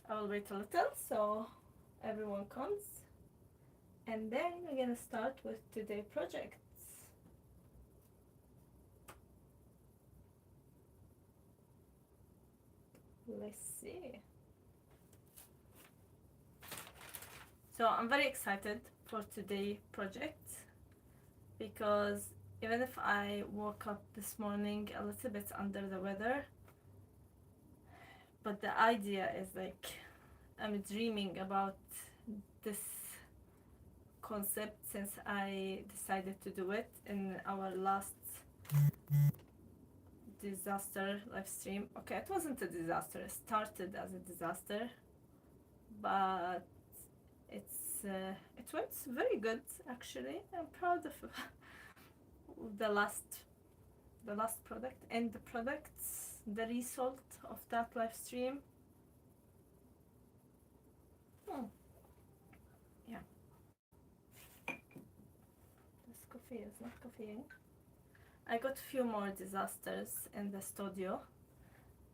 I will wait a little so everyone comes, and then we're gonna start with today's projects. Let's see. So I'm very excited for today's project because even if I woke up this morning a little bit under the weather, but the idea is like I'm dreaming about this concept since I decided to do it in our last disaster live stream. Okay, it wasn't a disaster, it started as a disaster, but it went very good actually. I'm proud of the last product and the products, the result of that live stream. Yeah, this coffee is not coffeeing. I got a few more disasters in the studio.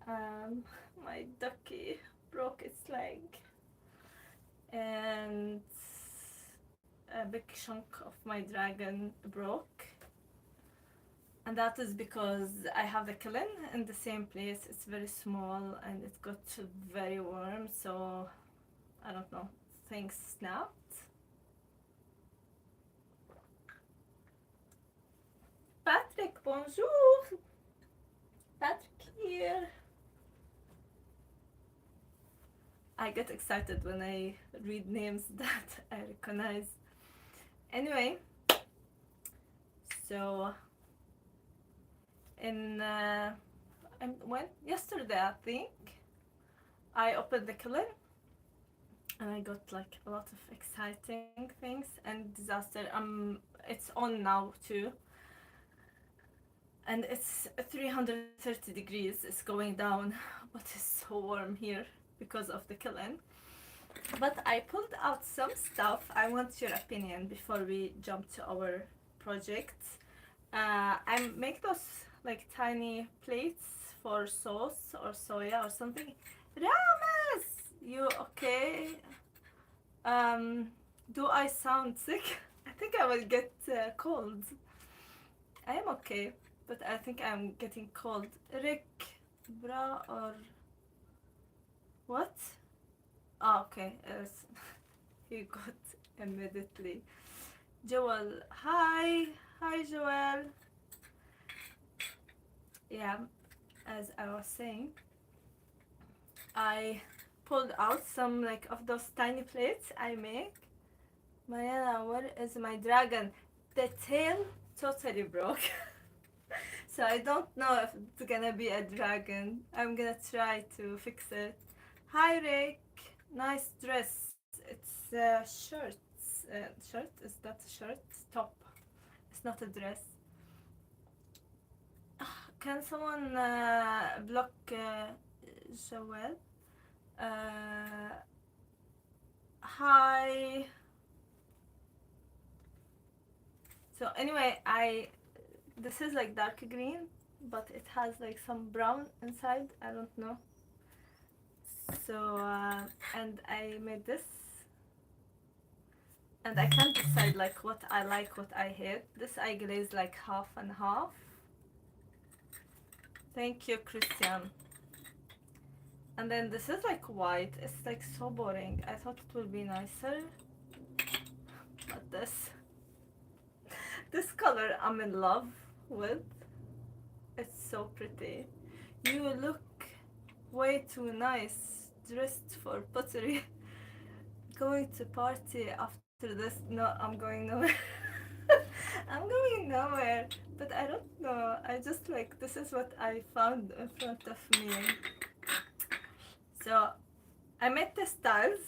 My ducky broke its leg, and a big chunk of my dragon broke. And that is because I have the kiln in the same place. It's very small and it got very warm, so I don't know, things snapped. Patrick, bonjour! Patrick here. I get excited when I read names that I recognize. Anyway, so yesterday I think I opened the kiln and I got like a lot of exciting things and disaster. It's on now too, and it's 330 degrees. It's going down, but it's so warm here because of the kiln. But I pulled out some stuff. I want your opinion before we jump to our project. I make those like tiny plates for sauce or soya or something. Ramas, you okay? Do I sound sick? I think I will get cold. I am okay, but I think I'm getting cold. Rick, bra or what? Oh, okay. He got immediately. Joel, hi Joel. Yeah, as I was saying, I pulled out some like of those tiny plates I make. Mariana, where is my dragon? The tail totally broke. So I don't know if it's gonna be a dragon. I'm gonna try to fix it. Hi Rick, nice dress. It's a shirt. Shirt? Is that a shirt? Top. It's not a dress. Can someone block Joel? Hi. So anyway, this is like dark green, but it has like some brown inside. I don't know. So and I made this, and I can't decide like what I like, what I hate. This I glaze like half and half. Thank you, Christian. And then this is like white. It's like so boring. I thought it would be nicer, but this color I'm in love with. It's so pretty. You look way too nice dressed for pottery. Going to party after this? No, I'm going nowhere. I'm going nowhere, but I don't know. I just like, this is what I found in front of me. So I made the tiles,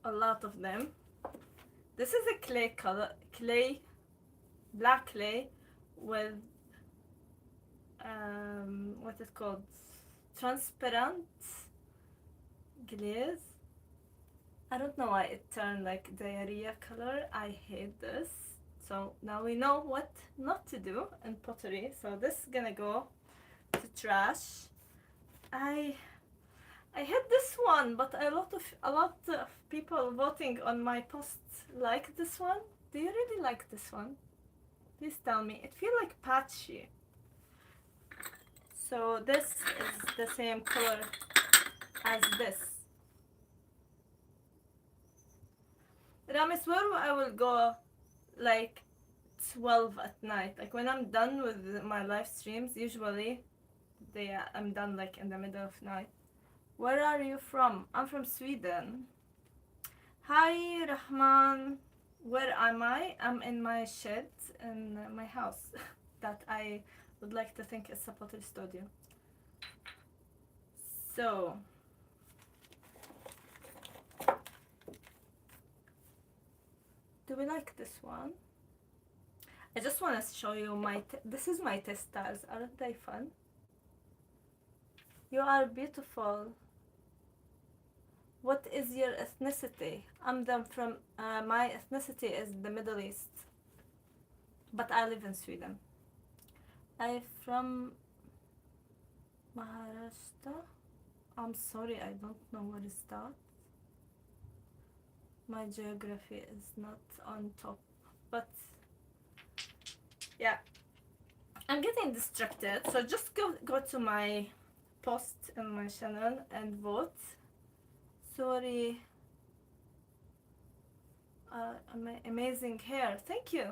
a lot of them. This is a clay color, black clay with what is called transparent glaze. I don't know why it turned like diarrhea color. I hate this. So now we know what not to do in pottery. So this is gonna go to trash. I hate this one, but a lot of people voting on my post like this one. Do you really like this one? Please tell me. It feels like patchy. So this is the same color as this. Ramis, where I will go like 12 at night. Like when I'm done with my live streams, usually I'm done like in the middle of night. Where are you from? I'm from Sweden. Hi Rahman. Where am I? I'm in my shed in my house that I would like to think is a pottery studio. So do we like this one? I just want to show you this is my test stars. Aren't they fun? You are beautiful. What is your ethnicity? My ethnicity is the Middle East, but I live in Sweden. I'm from Maharashtra. I'm sorry, I don't know what is that. My geography is not on top, but yeah, I'm getting distracted. So just go to my post in my channel and vote. Sorry. Amazing hair. Thank you.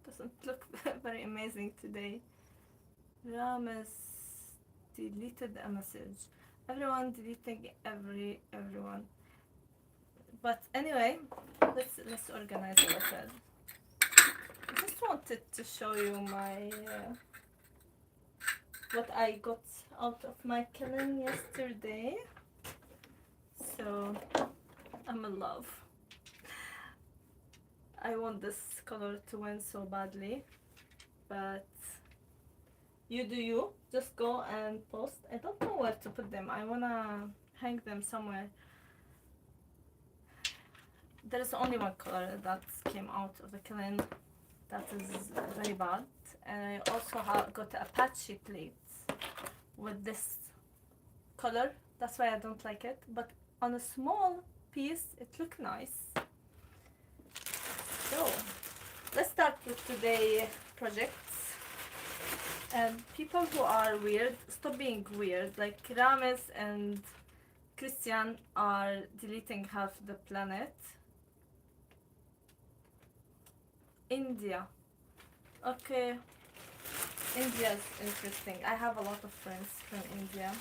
Doesn't look very amazing today. Rames deleted a message. Everyone deleting everyone. But anyway, let's organize a little. I just wanted to show you my what I got out of my kiln yesterday. So I'm in love. I want this color to win so badly, but you do you. Just go and post. I don't know where to put them. I wanna hang them somewhere. There is only one color that came out of the kiln that is very bad, and I also got a patchy plate with this color. That's why I don't like it, but on a small piece it looked nice. So let's start with today's projects. And people who are weird, stop being weird. Like Rames and Christian are deleting half the planet. India. Okay. India is interesting. I have a lot of friends from India.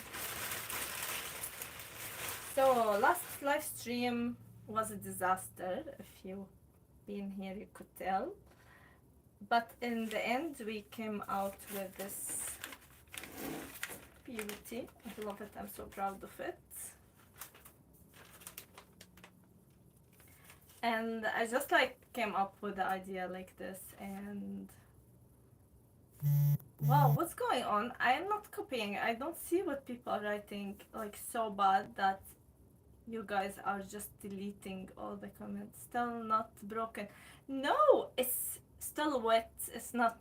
So last live stream was a disaster. If you've been here, you could tell. But in the end, we came out with this beauty. I love it. I'm so proud of it. And I just like came up with the idea like this, and wow, what's going on? I am not copying. I don't see what people are writing like so bad that you guys are just deleting all the comments. Still not broken. No, it's still wet. It's not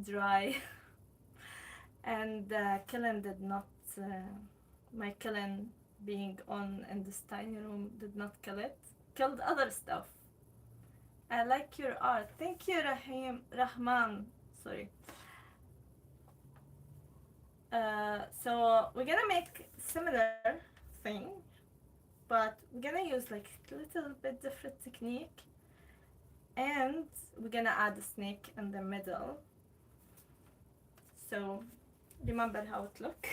dry. And the kiln did not, my kiln being on in this tiny room did not kill it. Killed other stuff. I like your art. Thank you, Rahman. Sorry. So we're gonna make similar thing, but we're gonna use like a little bit different technique, and we're gonna add a snake in the middle. So remember how it look.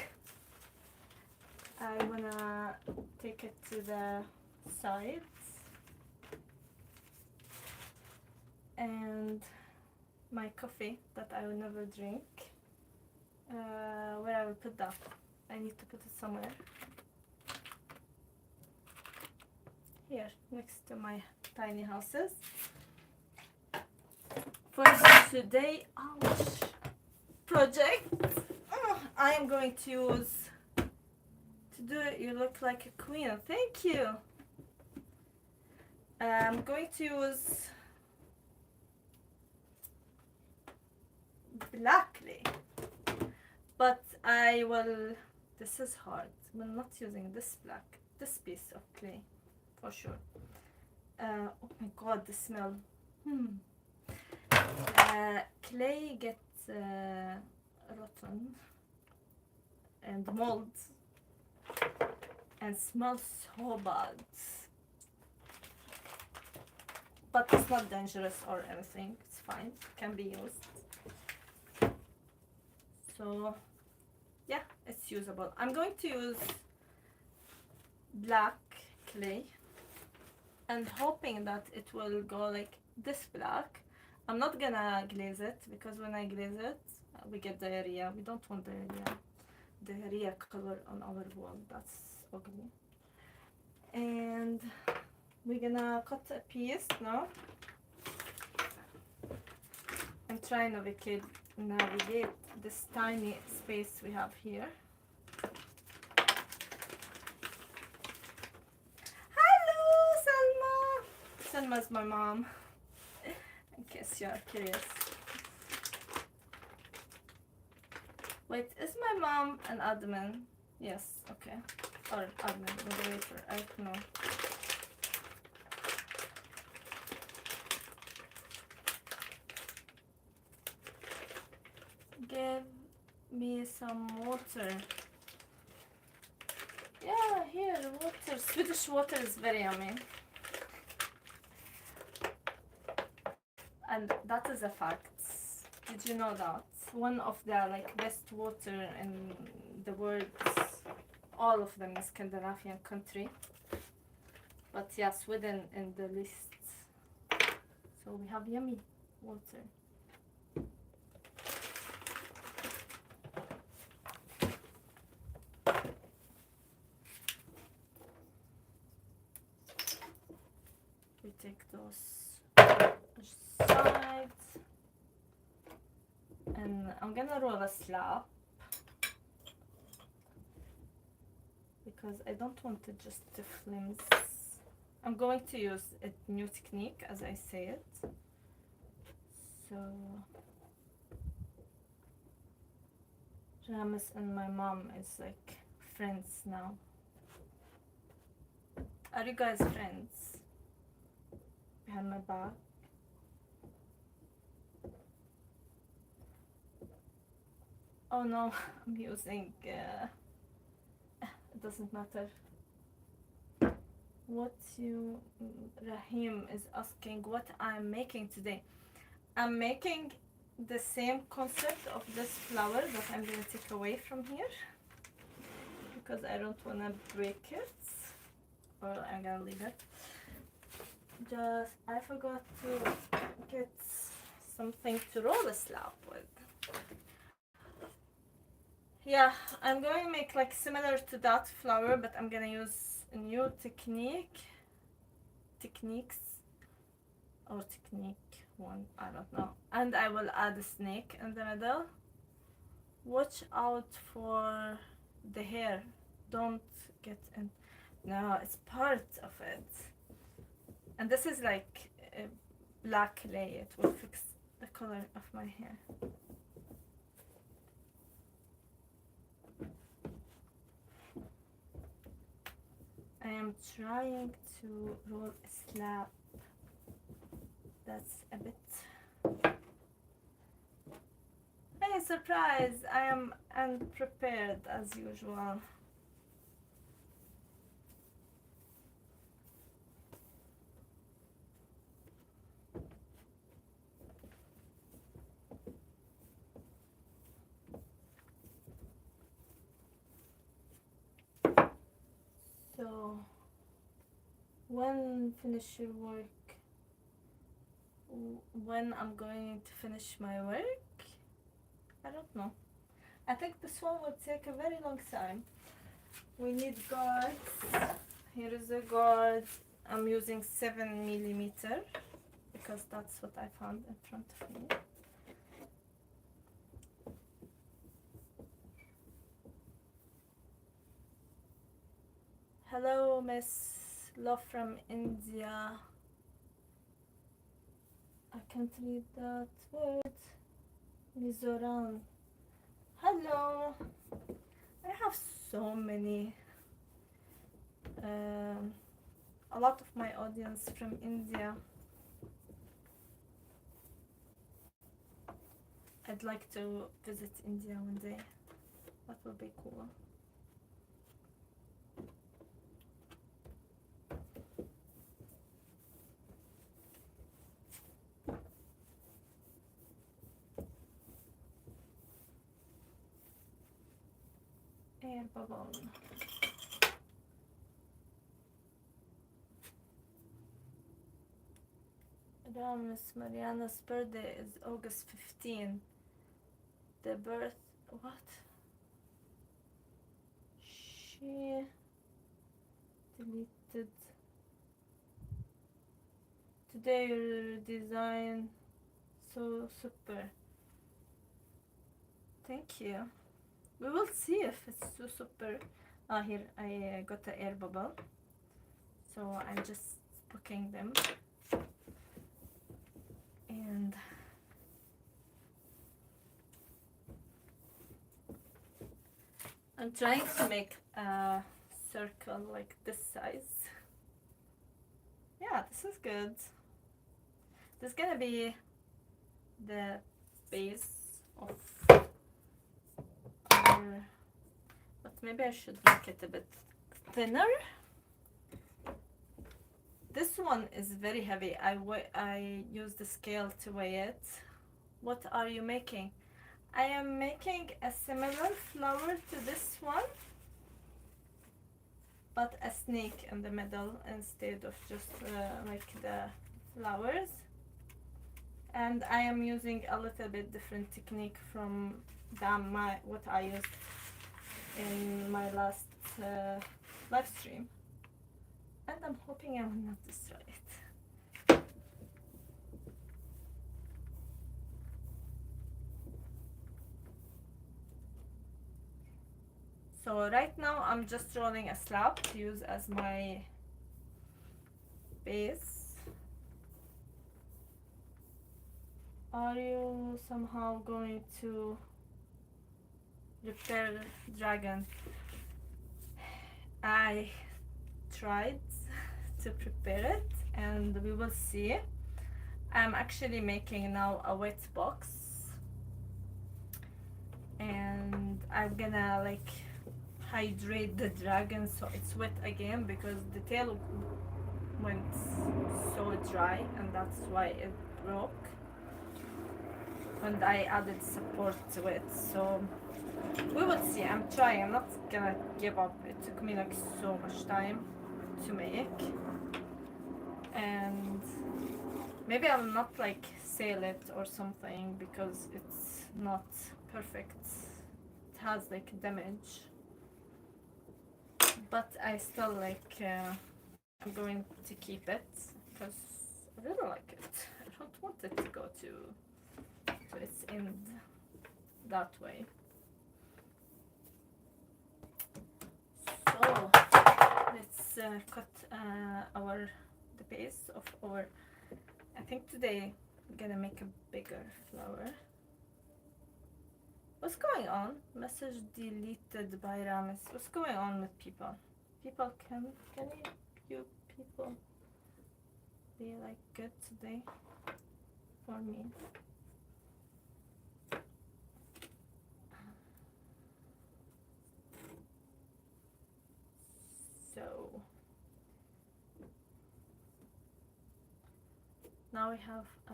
I wanna take it to the sides, and my coffee that I will never drink. Where I will put that? I need to put it somewhere. Here, next to my tiny houses. For today, ouch, project, I am going to use, to do it, you look like a queen. Thank you. I'm going to use black clay, but I will This is hard. I'm not using this piece of clay for sure. Oh my god, the smell. Clay gets rotten and mold and smells so bad. But it's not dangerous or anything. It's fine. Can be used. So yeah, it's usable. I'm going to use black clay and hoping that it will go like this black. I'm not gonna glaze it because when I glaze it, we get diarrhea. We don't want diarrhea color on our wall. That's ugly. And we're gonna cut a piece now and try and navigate this tiny space we have here. Hello, Selma! Selma's my mom, in case you are curious. Wait, is my mom an admin? Yes, okay. Or admin, moderator, I don't know. Give me some water. Yeah, here, water. Swedish water is very yummy. And that is a fact. Did you know that? One of the best water in the world, all of them in Scandinavian country. But yeah, Sweden in the list. So we have yummy water. We take those sides. And I'm gonna roll a slab because I don't want it just to flimsy. I'm going to use a new technique as I say it. So Ramis and my mom is like friends now. Are you guys friends? Behind my back? Oh no, I'm using, it doesn't matter. Rahim is asking what I'm making today. I'm making the same concept of this flower that I'm gonna take away from here because I don't wanna break it, or I'm gonna leave it. Just, I forgot to get something to roll a slab with. Yeah, I'm going to make like similar to that flower, but I'm gonna use a new technique one, I don't know. And I will add a snake in the middle. Watch out for the hair, don't get in. No, it's part of it. And this is like a black clay, it will fix the color of my hair. I am trying to roll a slab that's a bit... Hey, surprise! I am unprepared as usual. So, when finish your work? When I'm going to finish my work? I don't know. I think this one will take a very long time. We need guards. Here is a guard. I'm using 7mm because that's what I found in front of me. Hello, Miss Love from India. I can't read that word. Mizoram. Hello. I have so many, a lot of my audience from India. I'd like to visit India one day. That would be cool. Air bubble. Miss Mariana's birthday is August 15. The birth, what? She deleted. Today your design so super. Thank you. We will see if it's so super. Ah, here I got the air bubble, so I'm just poking them. And I'm trying to make a circle like this size. Yeah, this is good. This is gonna be the base of our, but maybe I should make it a bit thinner. This one is very heavy. I use the scale to weigh it. What are you making? I am making a similar flower to this one, but a snake in the middle instead of just like the flowers. And I am using a little bit different technique from what I used in my last live stream. And I'm hoping I will not destroy it. So right now I'm just rolling a slab to use as my base. Are you somehow going to repair dragon? I tried to prepare it and we will see. I'm actually making now a wet box and I'm gonna like hydrate the dragon so it's wet again because the tail went so dry and that's why it broke. And I added support to it, so we will see. I'm trying. I'm not gonna give up. It took me like so much time to make, and maybe I'll not like sell it or something because it's not perfect. It has like damage, but I still like I'm going to keep it because I really like it. I don't want it to go to its end that way. So let's cut the base of our. I think today I'm gonna make a bigger flower. What's going on? Message deleted by Ramis. What's going on with people? People can you people be like good today for me? So now we have a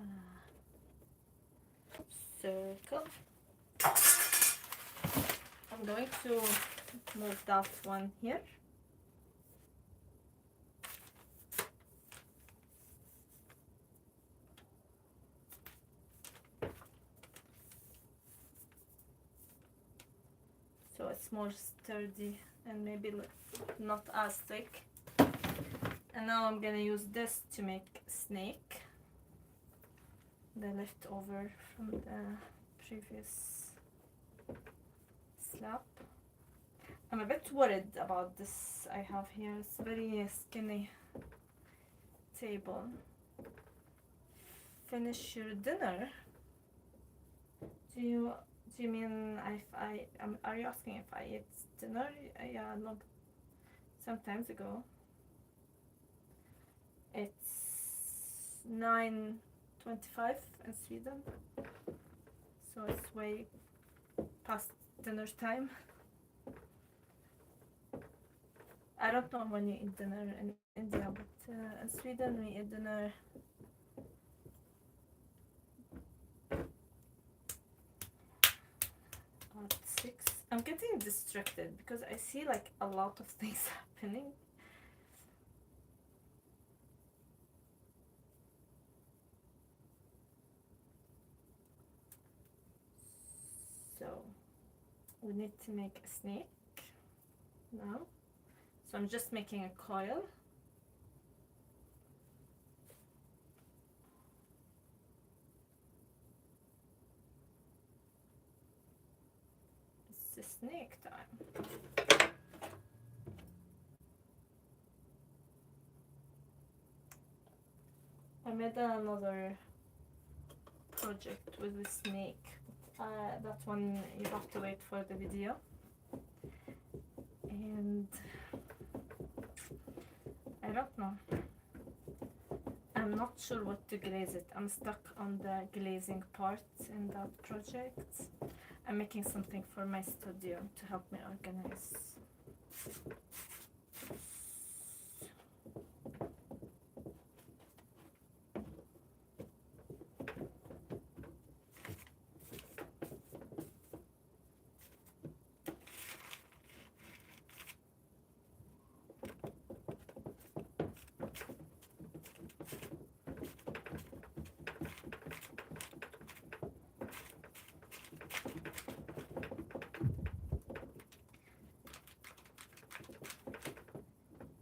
circle. I'm going to move that one here. So it's more sturdy and maybe not as thick. And now I'm gonna use this to make a snake, the leftover from the previous slab. I'm a bit worried about this I have here. It's very skinny table. Finish your dinner. Do Do you mean if are you asking if I ate dinner? Yeah, long sometimes ago. It's 9:25 in Sweden, so it's way past dinner time. I don't know when you eat dinner in India, but in Sweden we eat dinner at 6. I'm getting distracted because I see like a lot of things happening. So we need to make a snake now. So I'm just making a coil. It's a snake time. I made another project with the snake. That one you have to wait for the video. And I don't know. I'm not sure what to glaze it. I'm stuck on the glazing part in that project. I'm making something for my studio to help me organize.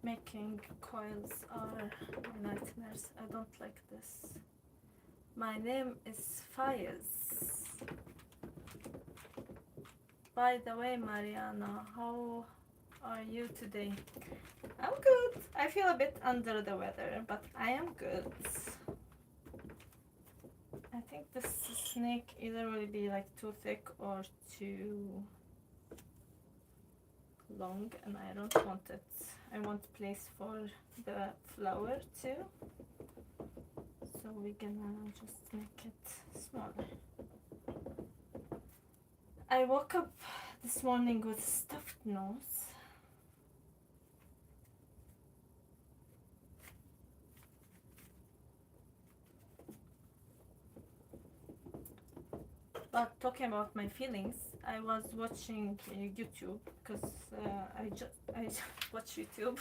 Making coils are nightmares. I don't like this. My name is Faiz. By the way, Mariana, how are you today? I'm good. I feel a bit under the weather, but I am good. I think this snake either will be like too thick or too long, and I don't want it. I want place for the flower too, so we're gonna just make it smaller. I woke up this morning with stuffed nose. But talking about my feelings, I was watching YouTube because I just watch YouTube,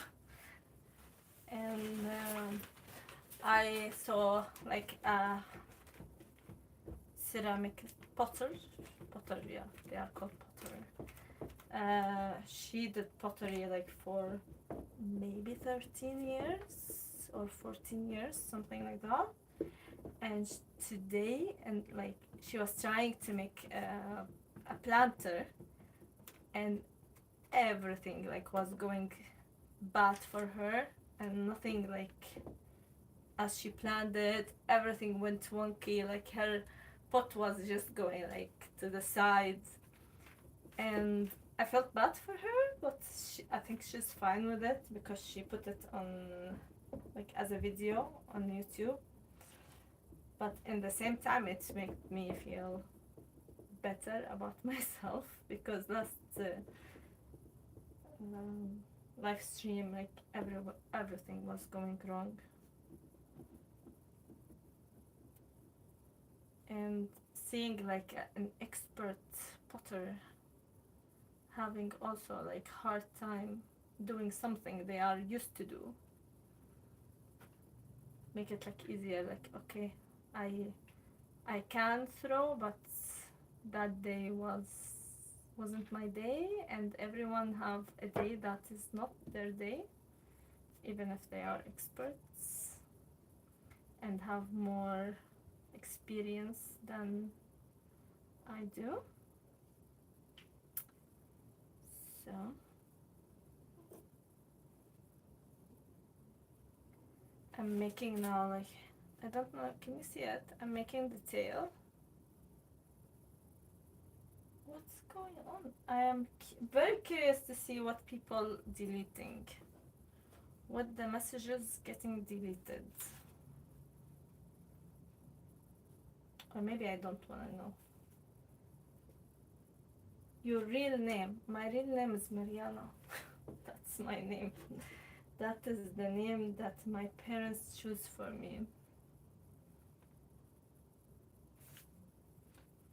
and I saw like a ceramic potter, yeah, they are called potter. She did pottery like for maybe 13 years or 14 years, something like that. And today, and like she was trying to make a planter, and everything like was going bad for her, and nothing like as she planned it. Everything went wonky, like her pot was just going like to the sides, and I felt bad for her, but I think she's fine with it because she put it on like as a video on YouTube. But in the same time, it made me feel better about myself because last live stream, like everything was going wrong, and seeing like an expert potter having also like hard time doing something they are used to do, make it like easier. Like, okay, I can throw, but that day wasn't my day, and everyone have a day that is not their day, even if they are experts and have more experience than I do. So I'm making now, like, I don't know, can you see it? I'm making the tail. going on? I am very curious to see what people deleting. What the messages getting deleted. Or maybe I don't want to know. Your real name. My real name is Mariana. That's my name. That is the name that my parents choose for me.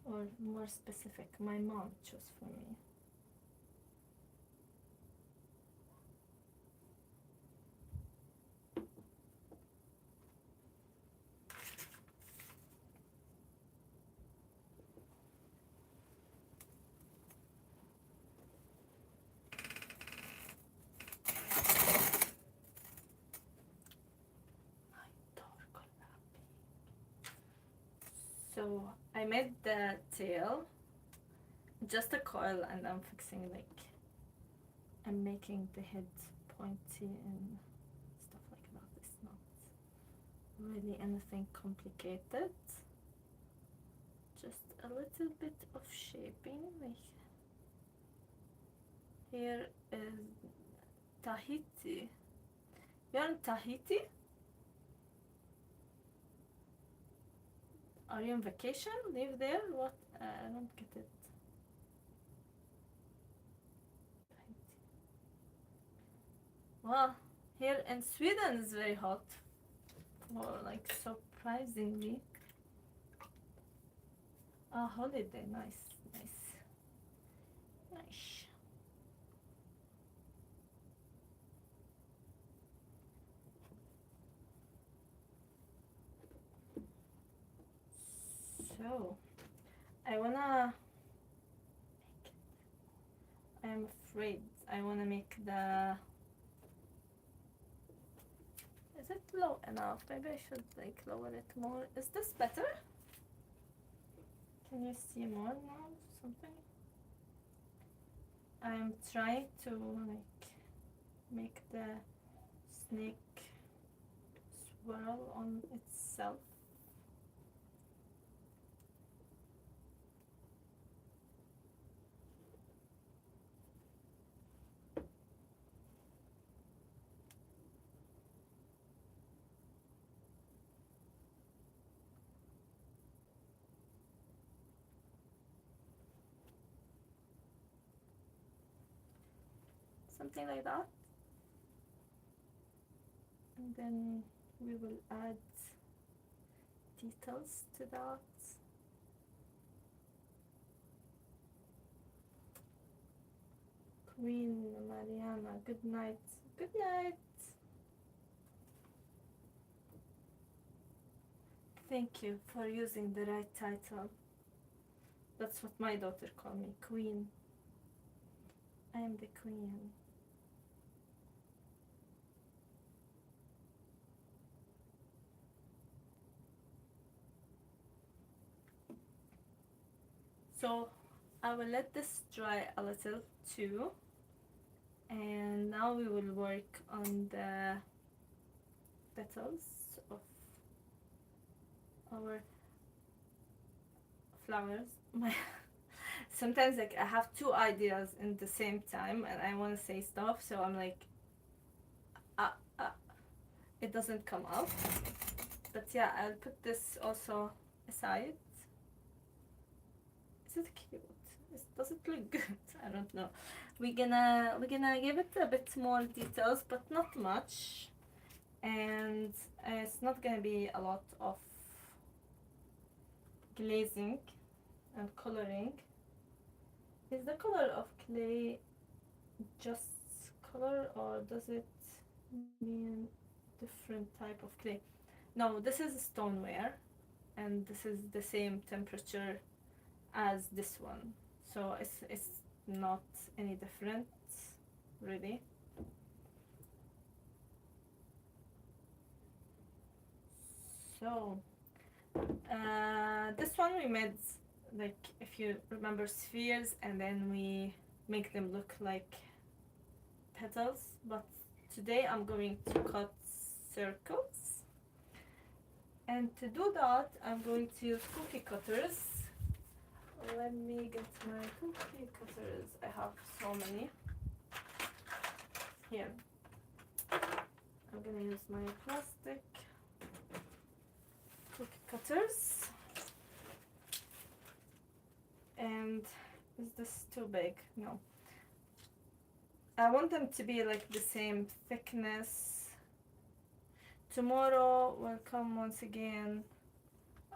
Or more specific, my mom chose for me. So I made the tail, just a coil, and I'm fixing like, I'm making the head pointy and stuff like that. It's not really anything complicated. Just a little bit of shaping. Like here is Tahiti. You're in Tahiti? Are you on vacation? Live there? What? I don't get it. Well, here in Sweden is very hot. Or like surprisingly. A holiday, nice, nice, nice. So, I wanna make it. I'm afraid I wanna make the. Is it low enough? Maybe I should like lower it more. Is this better? Can you see more now? Something? I'm trying to like make the snake swirl on itself. Something like that. And then we will add details to that. Queen Mariana, good night. Good night. Thank you for using the right title. That's what my daughter called me, Queen. I am the Queen. So I will let this dry a little too, and now we will work on the petals of our flowers. Sometimes like I have two ideas in the same time and I want to say stuff, so I'm like it doesn't come out. But yeah, I'll put this also aside. Is it cute? Does it look good? I don't know. We're gonna give it a bit more details, but not much, and it's not gonna be a lot of glazing and coloring. Is the color of clay just color, or does it mean different type of clay? No, this is stoneware, and this is the same temperature as this one, so it's not any different really. So this one we made, like, if you remember, spheres, and then we make them look like petals, but today I'm going to cut circles, and to do that I'm going to use cookie cutters. Let me get my cookie cutters. I have so many. Here. I'm gonna use my plastic cookie cutters. And is this too big? No. I want them to be like the same thickness. Tomorrow will come once again.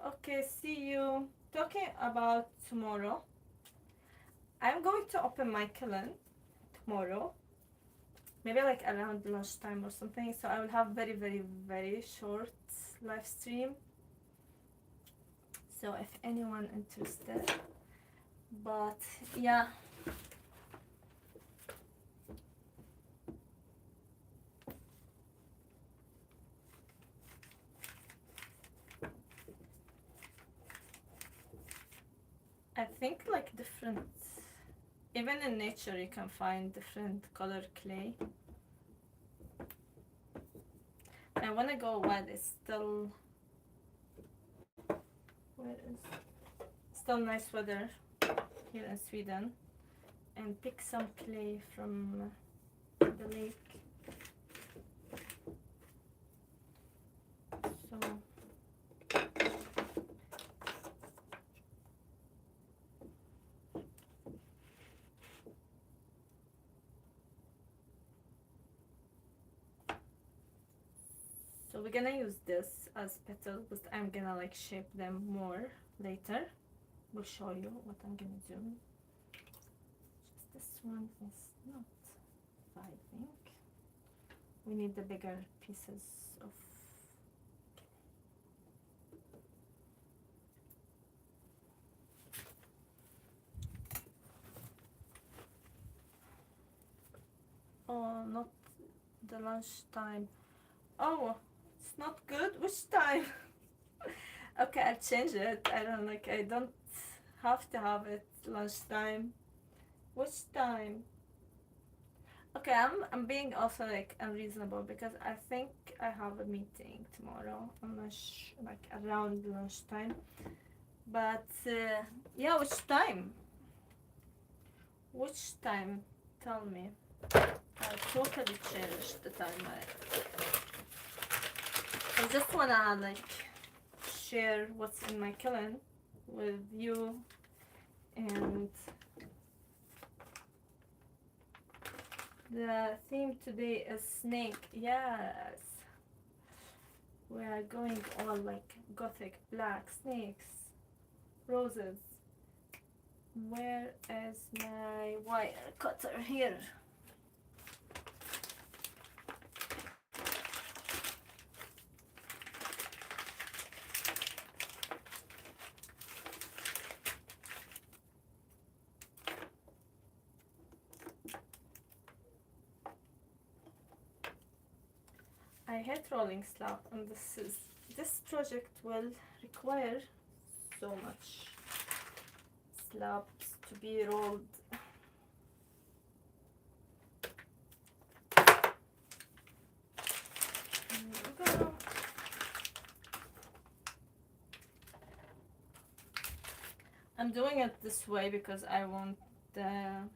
Okay, see you. Talking about tomorrow, I'm going to open my kiln tomorrow, maybe like around lunchtime or something, so I will have very short live stream, so if anyone interested. But yeah, I think like different, even in nature you can find different color clay. I want to go while it's still, where is, still nice weather here in Sweden, and pick some clay from the lake. So we're gonna use this as petals, but I'm gonna like shape them more later. We'll show you what I'm gonna do. Just this one is not vibing. We need the bigger pieces of oh, not the lunchtime. Oh, it's not good. Which time? Okay, I'll change it. I don't have to have it lunchtime. Which time? Okay, I'm being also like unreasonable because I think I have a meeting tomorrow. I'm not like around lunchtime. But yeah, which time? Which time? Tell me. I totally changed the time. I just wanna like share what's in my kiln with you, and the theme today is snake. Yes, we are going all like gothic, black snakes, roses. Where is my wire cutter? Here. I hate rolling slab, and this project will require so much slabs to be rolled. I'm doing it this way because I want the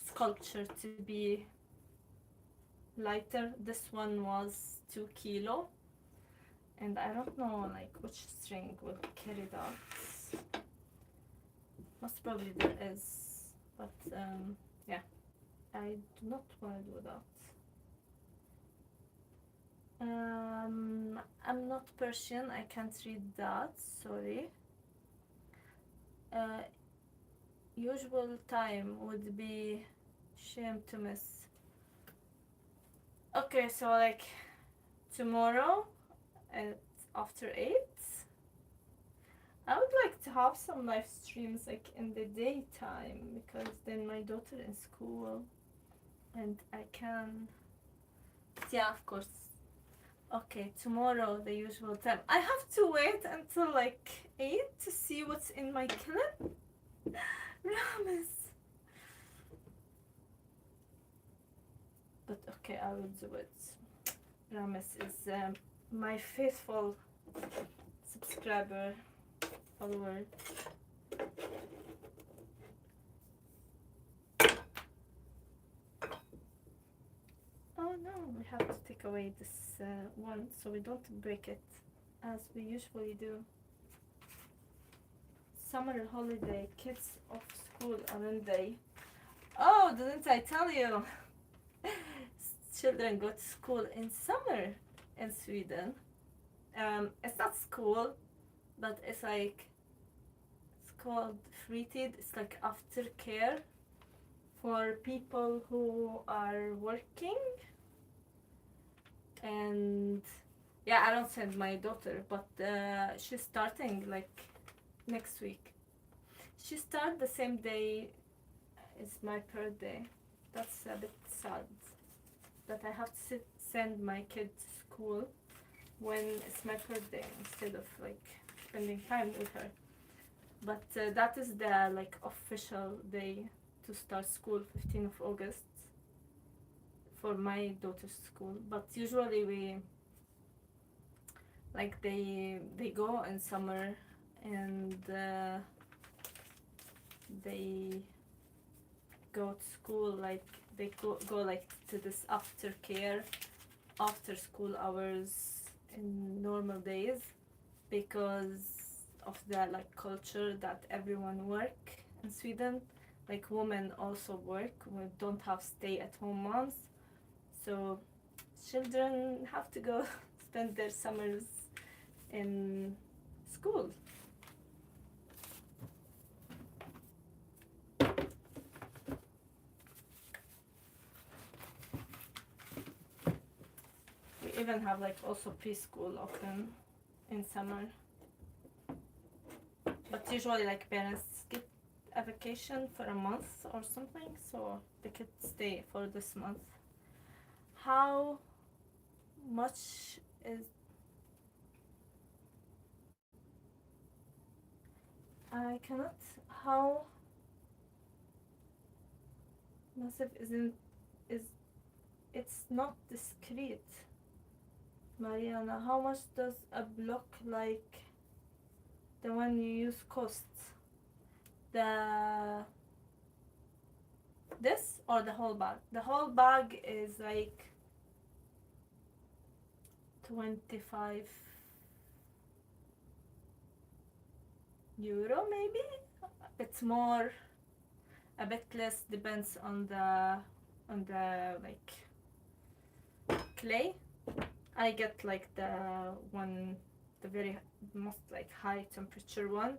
sculpture to be lighter. This one was 2 kilo, and I don't know like which string will carry that. Most probably there is, but yeah, I do not want to do that. I'm not Persian, I can't read that, sorry. Usual time would be shame to miss. Okay, so like tomorrow at after 8, I would like to have some live streams like in the daytime, because then my daughter in school and I can, yeah, of course. Okay, tomorrow the usual time. I have to wait until like 8 to see what's in my kiln. Rames. But okay, I will do it. Rames is my faithful subscriber, follower. we have to take away this one so we don't break it as we usually do. Summer holiday, kids off school, aren't they? Oh, didn't I tell you? Children go to school in summer in Sweden. It's not school, but it's like, it's called fritid. It's like aftercare for people who are working. And yeah, I don't send my daughter, but she's starting like next week. She started the same day as my birthday. That's a bit sad that I have to send my kid to school when it's my birthday instead of like spending time with her. But that is the like official day to start school, 15th of August for my daughter's school. But usually we like they go in summer, and they go to school, like they go like to this aftercare after school hours in normal days, because of the like culture that everyone work in Sweden. Like women also work, we don't have stay at home moms, so children have to go spend their summers in school. We even have like also preschool open in summer, but usually like parents get a vacation for a month or something, so the kids stay for this month. How much is, I cannot, how massive isn't, is, it's not discreet. Mariana, how much does a block like the one you use cost? This or the whole bag? The whole bag is like 25 euro maybe. It's more, a bit less, depends on the like clay. I get like the one, the very most like high temperature one,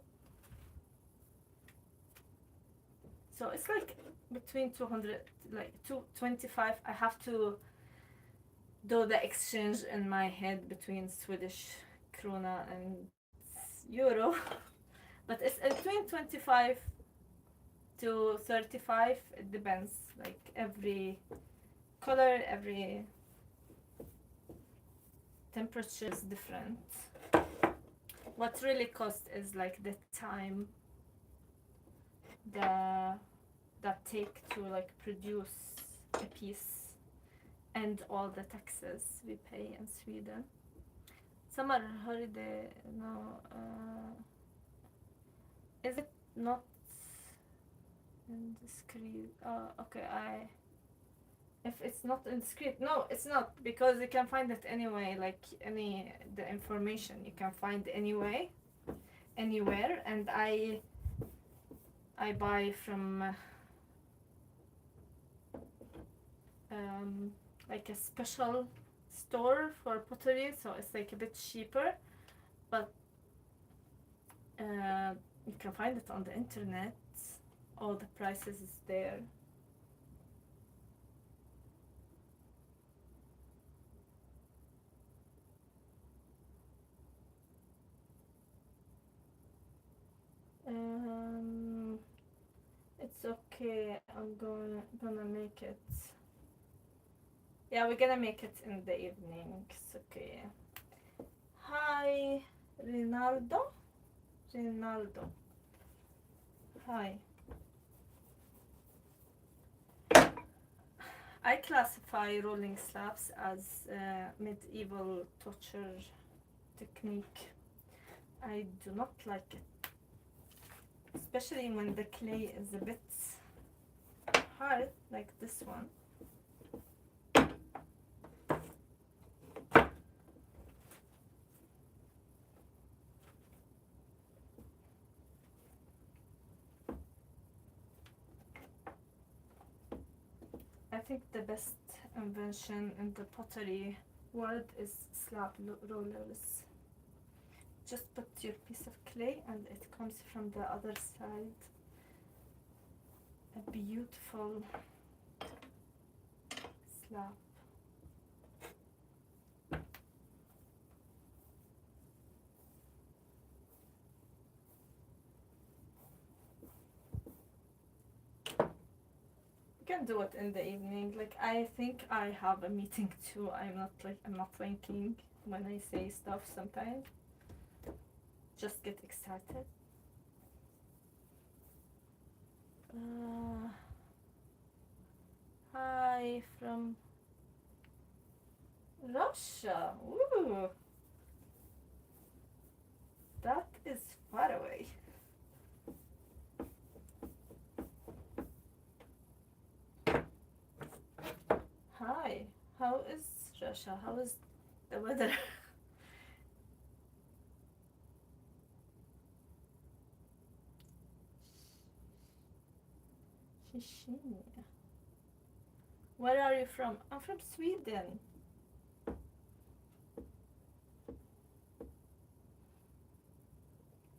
so it's like between 200, like 225. I have to do the exchange in my head between Swedish krona and euro. But it's between 25 to 35. It depends, like every color, every temperature is different. What really costs is like the time that take to like produce a piece, and all the taxes we pay in Sweden. Summer holiday, no, is it not indiscreet? Okay, if it's not indiscreet, no, it's not, because you can find it anyway, like the information you can find anyway, anywhere, and I buy from like a special store for pottery, so it's like a bit cheaper, but you can find it on the internet. All the prices is there. It's okay, I'm gonna make it. Yeah, we're gonna make it in the evening. It's okay. Hi, Rinaldo. Hi. I classify rolling slabs as medieval torture technique. I do not like it, especially when the clay is a bit hard, like this one. think the best invention in the pottery world is slab rollers. Just put your piece of clay and it comes from the other side. A beautiful slab. You can do it in the evening. Like, I think I have a meeting too. I'm not thinking when I say stuff sometimes. Just get excited. Hi from Russia. Ooh, that is far away. Hi, how is Russia? How is the weather? Chechnya. Where are you from? I'm from Sweden.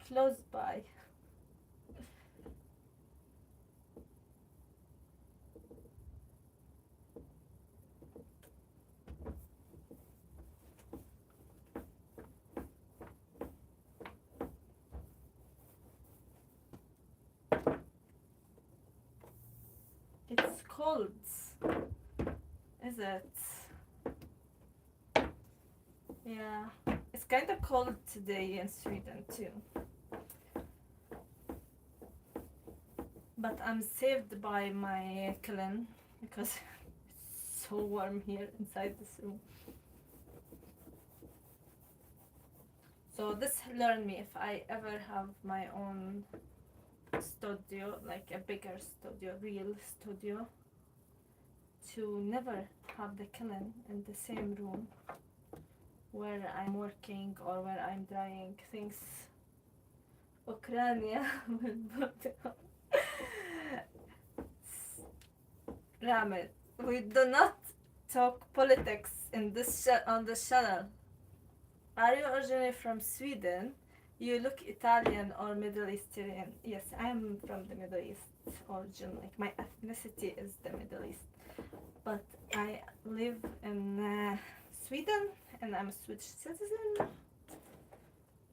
Close by. It's cold, is it? Yeah, it's kind of cold today in Sweden too. But I'm saved by my Kiln because it's so warm here inside this room. So this learned me if I ever have my own studio, like a bigger studio, real studio, to never have the Kiln in the same room where I'm working or where I'm drying things. Ukraine Ramit, we do not talk politics in this on this channel. Are you originally from Sweden? You look Italian or Middle Eastern. Yes, I am from the Middle East origin. Like, my ethnicity is the Middle East. But I live in Sweden and I'm a Swedish citizen.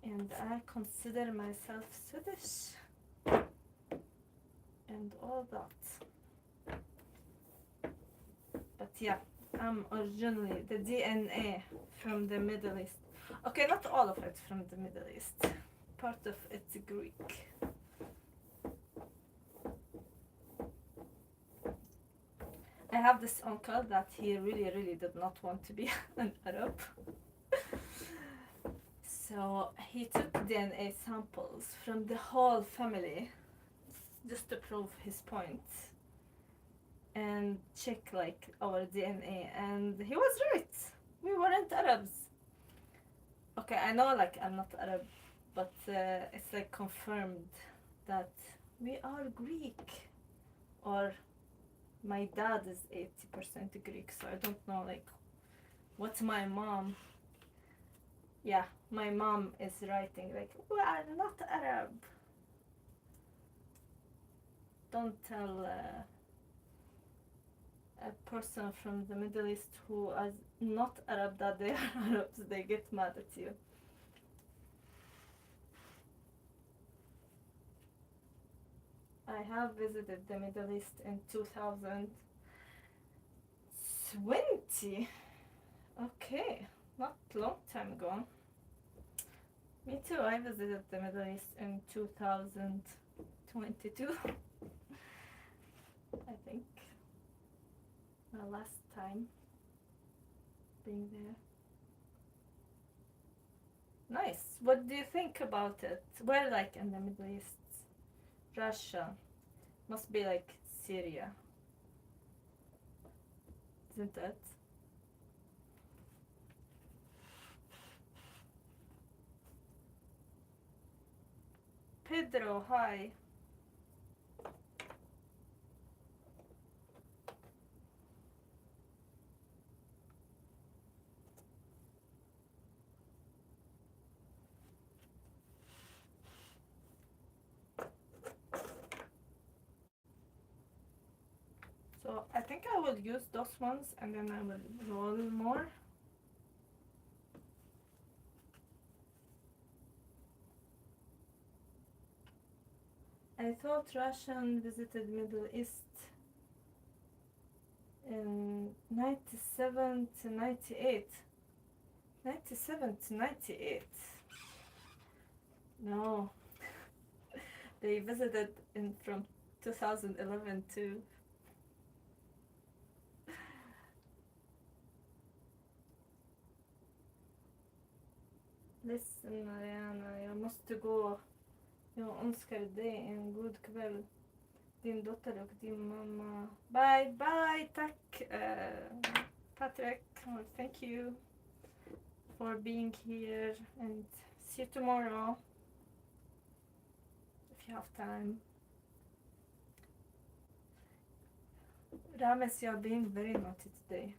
And I consider myself Swedish. And all that. But yeah, I'm originally the DNA from the Middle East. Okay, not all of it from the Middle East. Part of it's Greek. I have this uncle that he really did not want to be an Arab. So he took DNA samples from the whole family just to prove his point and check like our DNA, and he was right. We weren't Arabs. Okay, I know like I'm not Arab, but it's like confirmed that we are Greek, or my dad is 80% Greek, so I don't know like what my mom, yeah, my mom is writing like, we are not Arab. Don't tell a person from the Middle East who is not Arab that they are Arabs. They get mad at you. I have visited the Middle East in 2020. Okay, not long time ago. Me too, I visited the Middle East in 2022. I think my last time being there. Nice. What do you think about it? Where, like, in the Middle East? Russia. Must be like Syria. Isn't it? Pedro, hi. So I think I will use those ones and then I will roll more. I thought Russian visited Middle East in 97 to 98. 97 to 98. No. They visited in from 2011 to. Listen Mariana, jag måste gå. Jag önskar dig en god kväll. Din dotter och din mamma. Bye bye, tack Patrick. Thank you for being here and see you tomorrow if you have time. Rames, you're being very naughty today.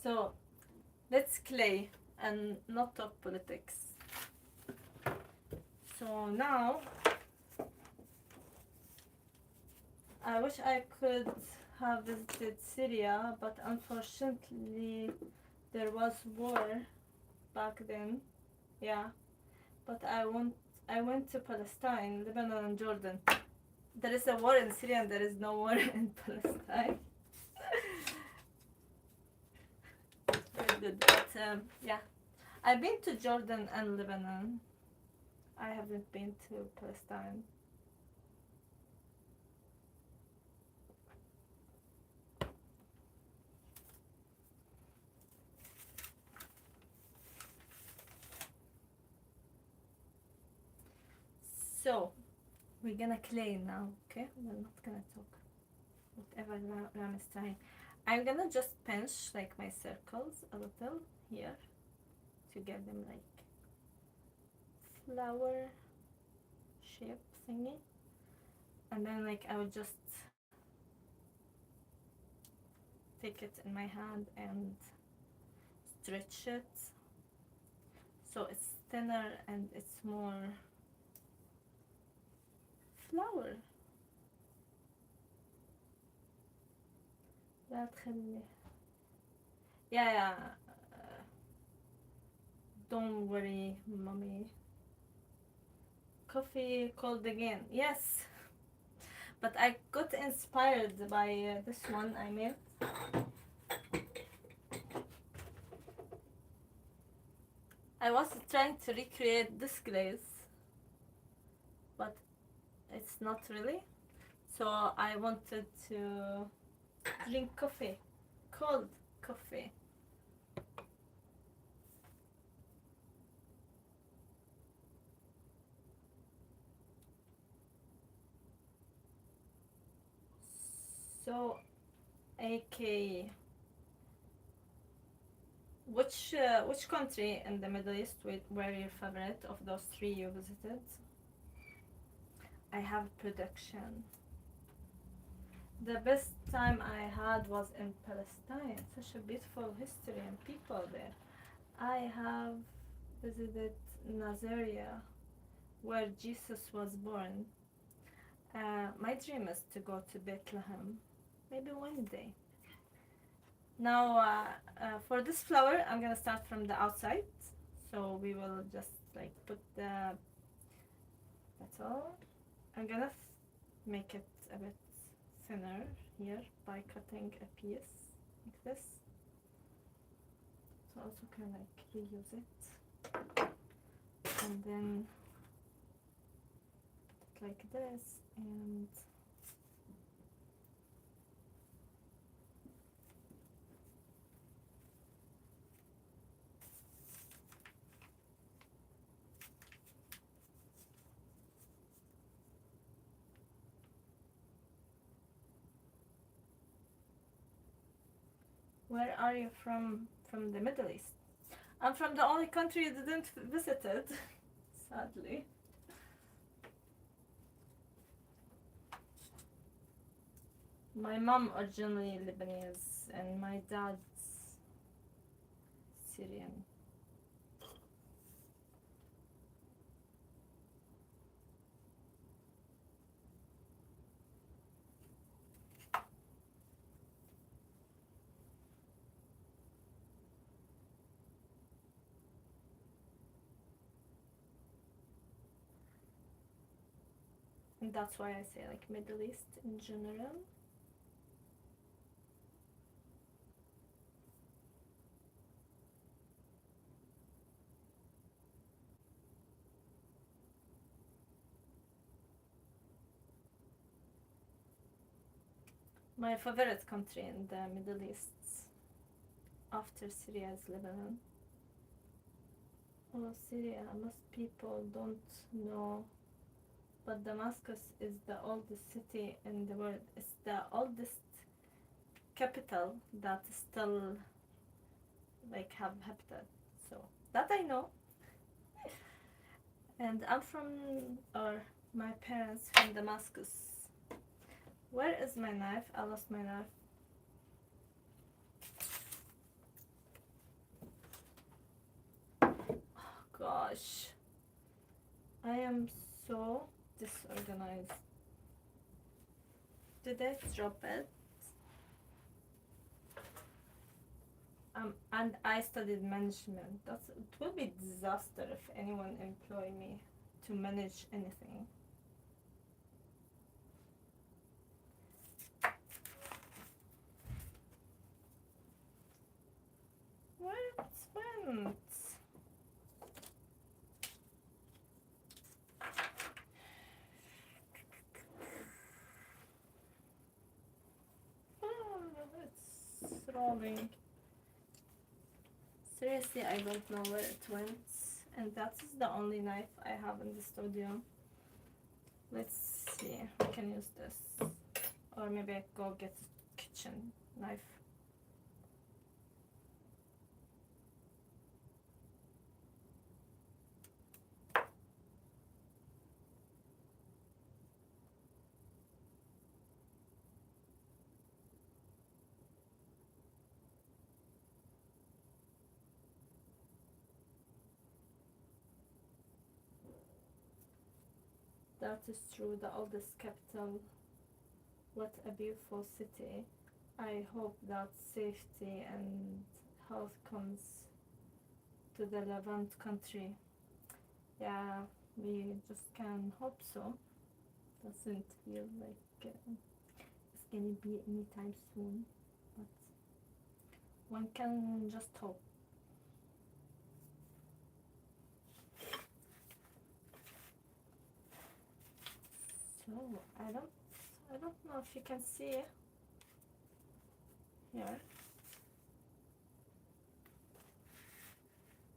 So let's clay and not talk politics. So now I wish I could have visited Syria, but unfortunately there was war back then. Yeah, but I went to Palestine, Lebanon and Jordan. There is a war in Syria and there is no war in Palestine. Very good, but yeah, I've been to Jordan and Lebanon. I haven't been to Palestine. So we're gonna clay now, okay? We're not gonna talk whatever Ram is trying. I'm gonna just pinch like my circles a little here to get them like flower shape thingy, and then like I will just take it in my hand and stretch it so it's thinner and it's more flower. لا تخلي. Yeah, don't worry mommy. Coffee cold again. Yes, but I got inspired by this one I made. I was trying to recreate this glaze, but it's not really. So I wanted to drink coffee, cold coffee. So, AK, which country in the Middle East were your favorite of those three you visited? I have production. The best time I had was in Palestine. Such a beautiful history and people there. I have visited Nazaria, where Jesus was born. My dream is to go to Bethlehem, maybe one day. Now, for this flower, I'm gonna start from the outside. So we will just like put the petal. I'm gonna make it a bit thinner here by cutting a piece like this. So also can like reuse it, and then put it like this, and where are you from? From the Middle East. I'm from the only country you didn't visit it, sadly. My mom originally Lebanese and my dad's Syrian. And that's why I say like Middle East in general. My favorite country in the Middle East after Syria is Lebanon. Oh, Syria, most people don't know, but Damascus is the oldest city in the world. It's the oldest capital that still like have habitat. So that I know. And I'm from, or my parents from Damascus. Where is my knife? I lost my knife. Oh gosh. I am so disorganized. Did I drop it? And I studied management. It will be disaster if anyone employ me to manage anything. Where it went? Oh, it's rolling. Seriously, I don't know where it went. And that is the only knife I have in the studio. Let's see, we can use this. Or maybe I go get a kitchen knife. That is true, the oldest capital. What a beautiful city. I hope that safety and health comes to the Levant country. Yeah, we just can hope so. Doesn't feel like it's gonna be anytime soon, but one can just hope. So I don't know if you can see here.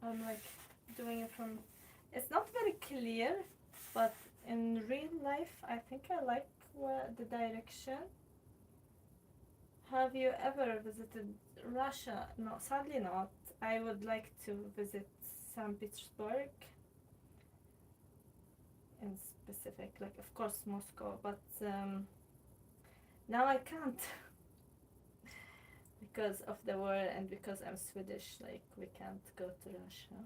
I'm like doing it from, it's not very clear, but in real life I think I like the direction. Have you ever visited Russia? No, sadly not. I would like to visit St. Petersburg in specific, like of course Moscow, but now I can't because of the war and because I'm Swedish. Like we can't go to Russia.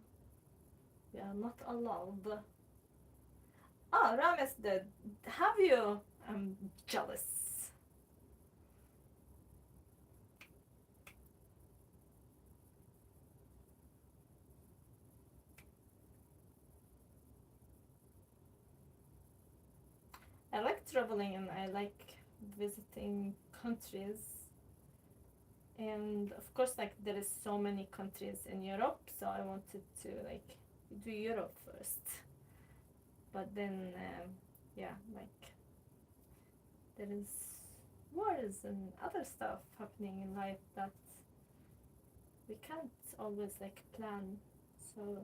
We are not allowed. Oh, Ram is dead. Have you? I'm jealous. I like traveling and I like visiting countries. And of course, like there is so many countries in Europe, so I wanted to like do Europe first. But then, yeah, like there is wars and other stuff happening in life that we can't always like plan. So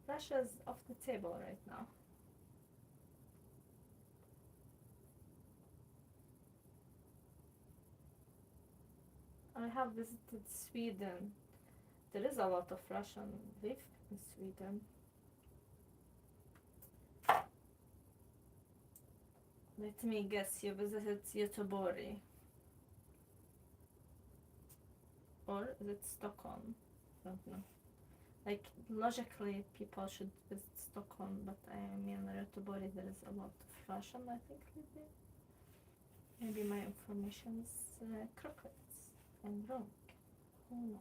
Russia's off the table right now. I have visited Sweden. There is a lot of Russian live in Sweden. Let me guess, you visited Göteborg. Or is it Stockholm? don't know. Like, logically, people should visit Stockholm, but I mean, Göteborg, there is a lot of fashion, I think, maybe. Maybe my information is crooked and wrong. Who knows?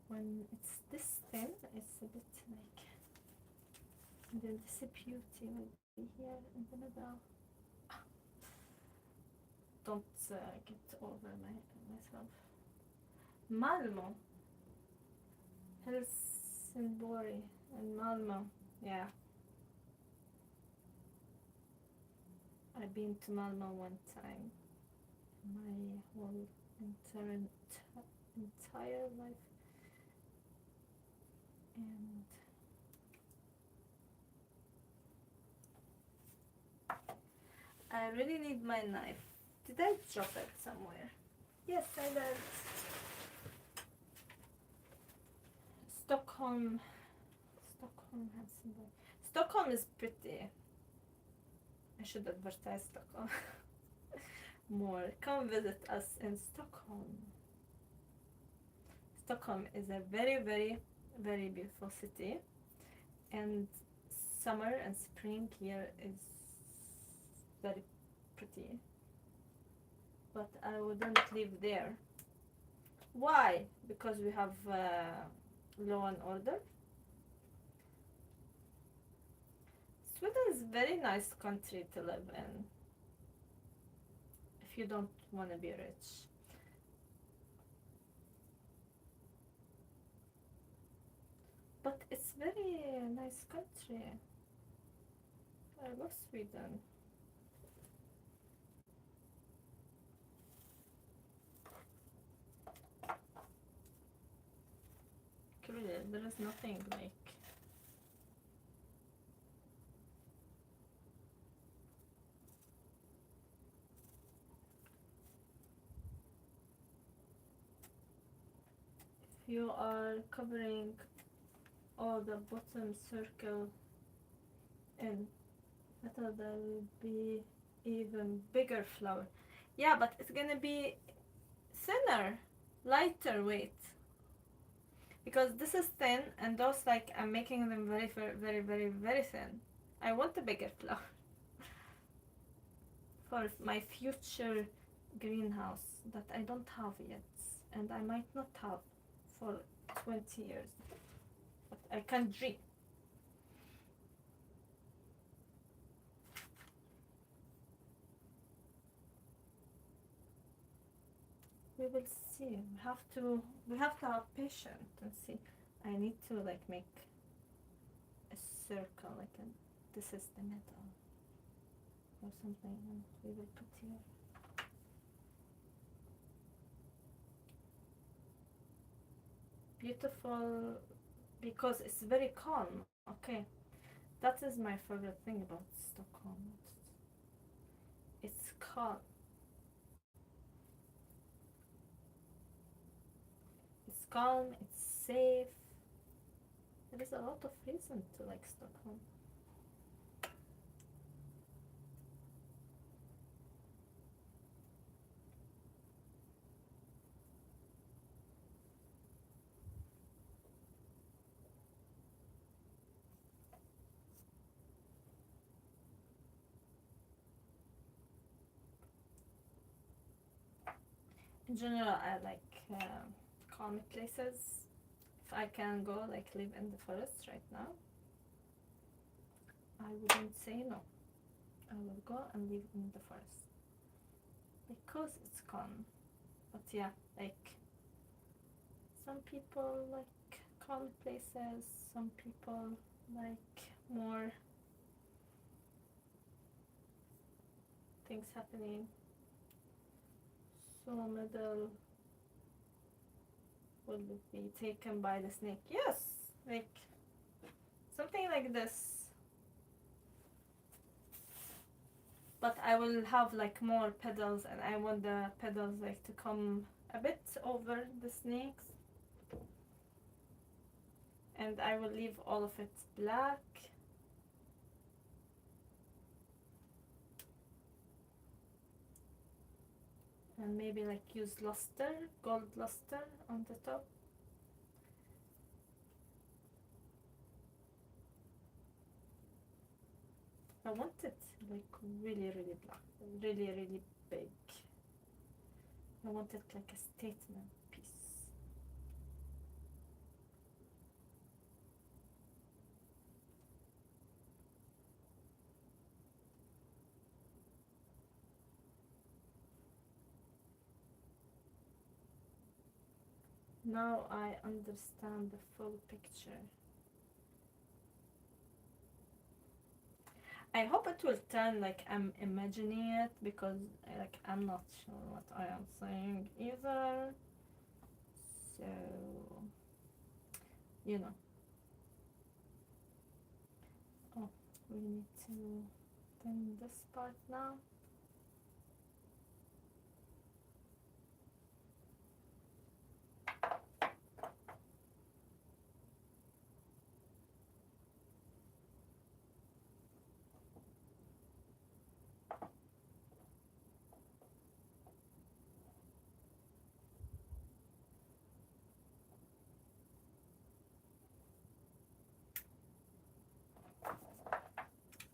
When it's this thin, it's a bit like, and then this beauty will be here in the middle. Don't get over myself. Malmo, Helsingborg and Malmo, yeah. I've been to Malmo one time. My whole entire life, and I really need my knife. Did I drop it somewhere? Yes, I did. Stockholm, Helsingborg. Stockholm is pretty. I should advertise Stockholm more. Come visit us in Stockholm. Stockholm is a very, very, very beautiful city, and summer and spring here is very pretty, but I wouldn't live there. Why? Because we have law and order. Sweden is a very nice country to live in if you don't want to be rich. But it's very nice country. I love Sweden. Really, there is nothing like. If you are covering all the bottom circle in metal, there will be even bigger flower. Yeah, but it's gonna be thinner, lighter weight. Because this is thin, and those, like, I'm making them very, very, very, very thin. I want a bigger flower for my future greenhouse that I don't have yet, and I might not have for 20 years, but I can dream. We will see. We have to have patience and see. I need to, like, make a circle, like, and this is the middle or something, and we will put here. Beautiful because it's very calm. Okay, that is my favorite thing about Stockholm. It's calm. It's calm, it's safe. There is a lot of reason to like Stockholm. In general, I like calm places. If I can go, like, live in the forest right now, I wouldn't say no. I will go and live in the forest because it's calm. But yeah, like, some people like calm places, some people like more things happening. So middle will be taken by the snake. Yes, like something like this. But I will have like more petals, and I want the petals like to come a bit over the snakes. And I will leave all of it black. and maybe like use luster, gold luster on the top. I want it like really black, really big. I want it like a statement piece. Now I understand the full picture. I hope it will turn like I'm imagining it, because like I'm not sure what I am saying either. So, you know. Oh, we need to thin this part now.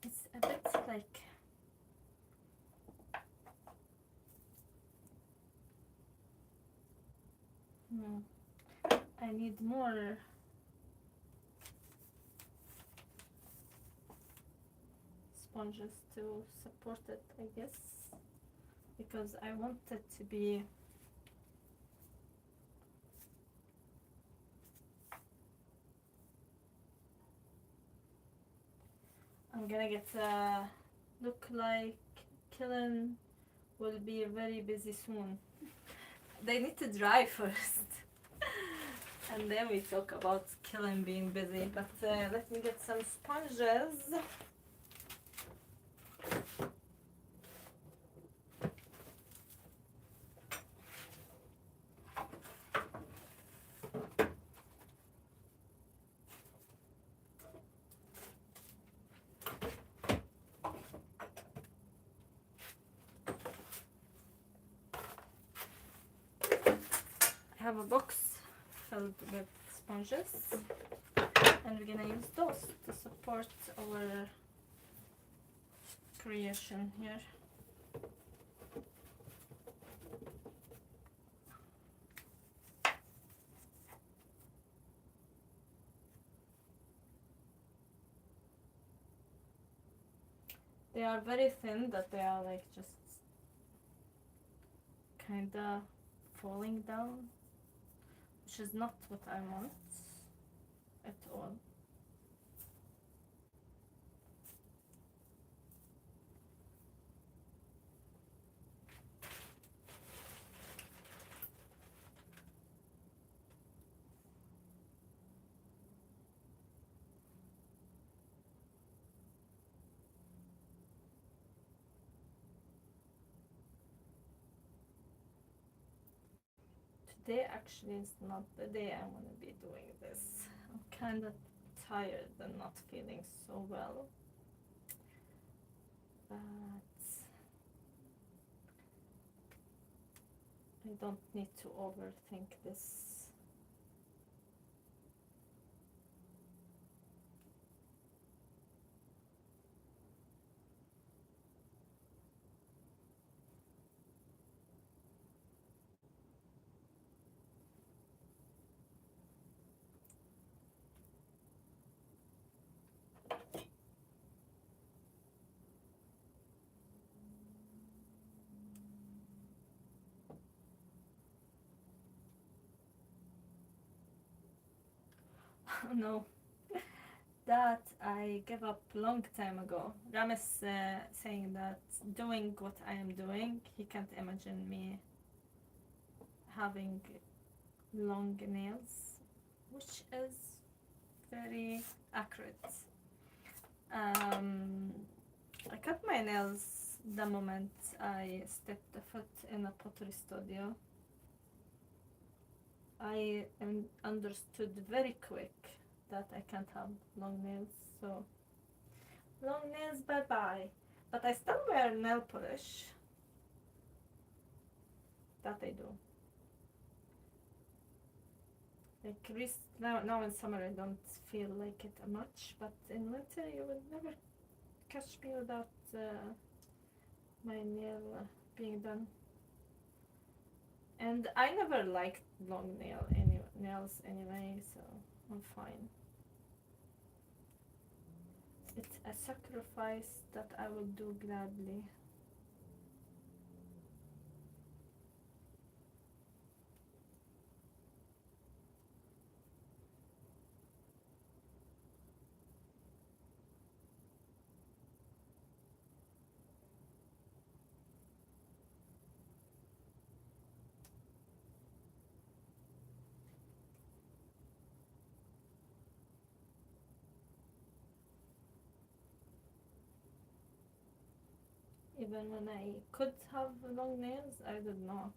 It's a bit like I need more sponges to support it, I guess, because I want it to be I'm gonna get look like Kiln will be very busy soon. They need to dry first. And then we talk about Kiln being busy. But let me get some sponges. I have a box filled with sponges, and we're gonna use those to support our creation here. They are very thin, that they are like just kinda falling down, which is not what I want at all. Today actually is not the day I want to be doing this. I'm kind of tired and not feeling so well. But I don't need to overthink this. No, that I gave up long time ago. Ram is saying that doing what I am doing, he can't imagine me having long nails, which is very accurate. I cut my nails the moment I stepped a foot in a pottery studio. I understood very quick that I can't have long nails, so long nails, bye bye. But I still wear nail polish. That I do. Like now in summer I don't feel like it much, but in winter you will never catch me without my nail being done. And I never liked long nails anyway, so I'm fine. It's a sacrifice that I will do gladly. Even when I could have long nails, I did not.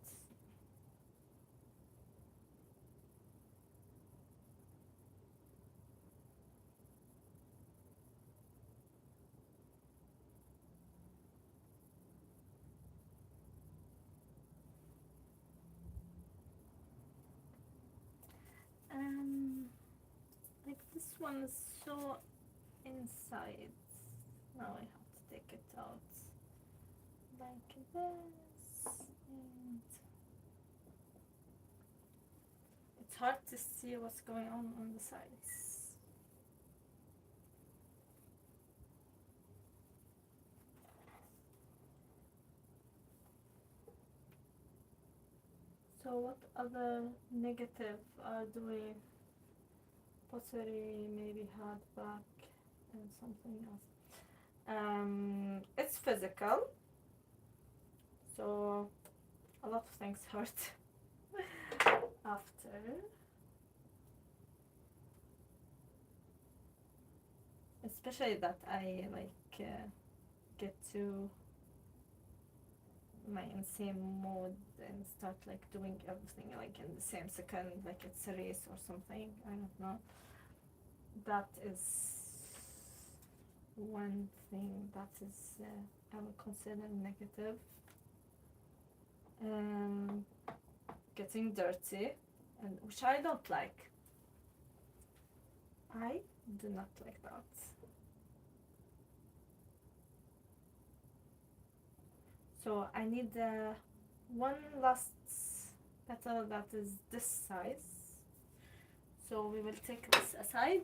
Like this one is so inside. Now I have to take it out like this, and it's hard to see what's going on the sides. So what other negative are doing? Pottery, maybe hardback, and something else. It's physical, so a lot of things hurt after. Especially that I like get to my insane mode and start like doing everything like in the same second, like it's a race or something. I don't know. That is one thing that is I would consider negative. Getting dirty, and which I don't like. I do not like that. So I need one last petal that is this size. So we will take this aside.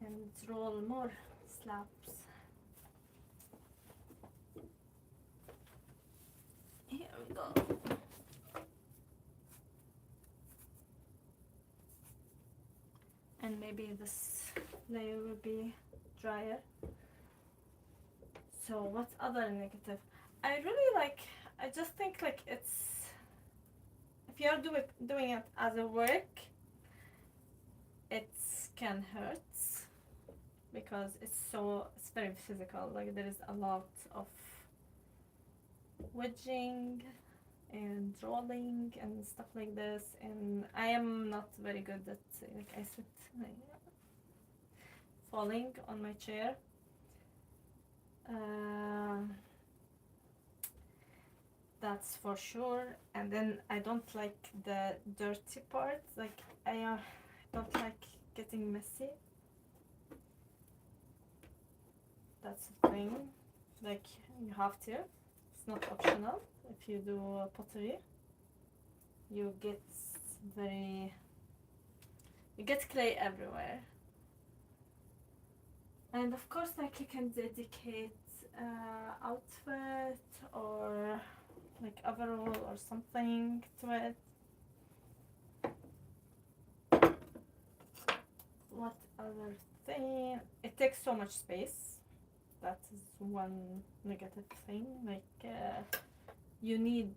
And roll more slabs. Here we go. And maybe this layer will be drier. So what other negative? I really like, I just think like it's, if you're doing it as a work, it can hurt because it's very physical. Like there is a lot of wedging and rolling and stuff like this, and I am not very good at like I sit falling on my chair. That's for sure. And then I don't like the dirty part. Like I don't like getting messy. That's the thing. Like you have to. It's not optional. If you do pottery, you get clay everywhere. And of course, like you can dedicate outfit or like overall or something to it. What other thing? It takes so much space. That is one negative thing. Like you need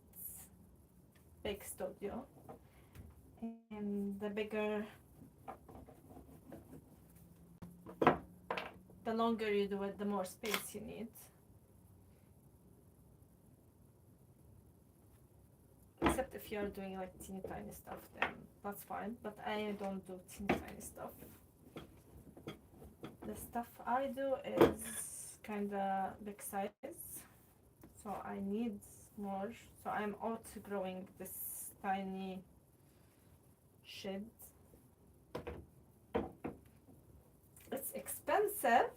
big studio, and the bigger, the longer you do it, the more space you need. Except if you're doing like teeny tiny stuff, then that's fine. But I don't do teeny tiny stuff. the stuff I do is kinda big size, so I need more. So I'm outgrowing this tiny shed. It's expensive.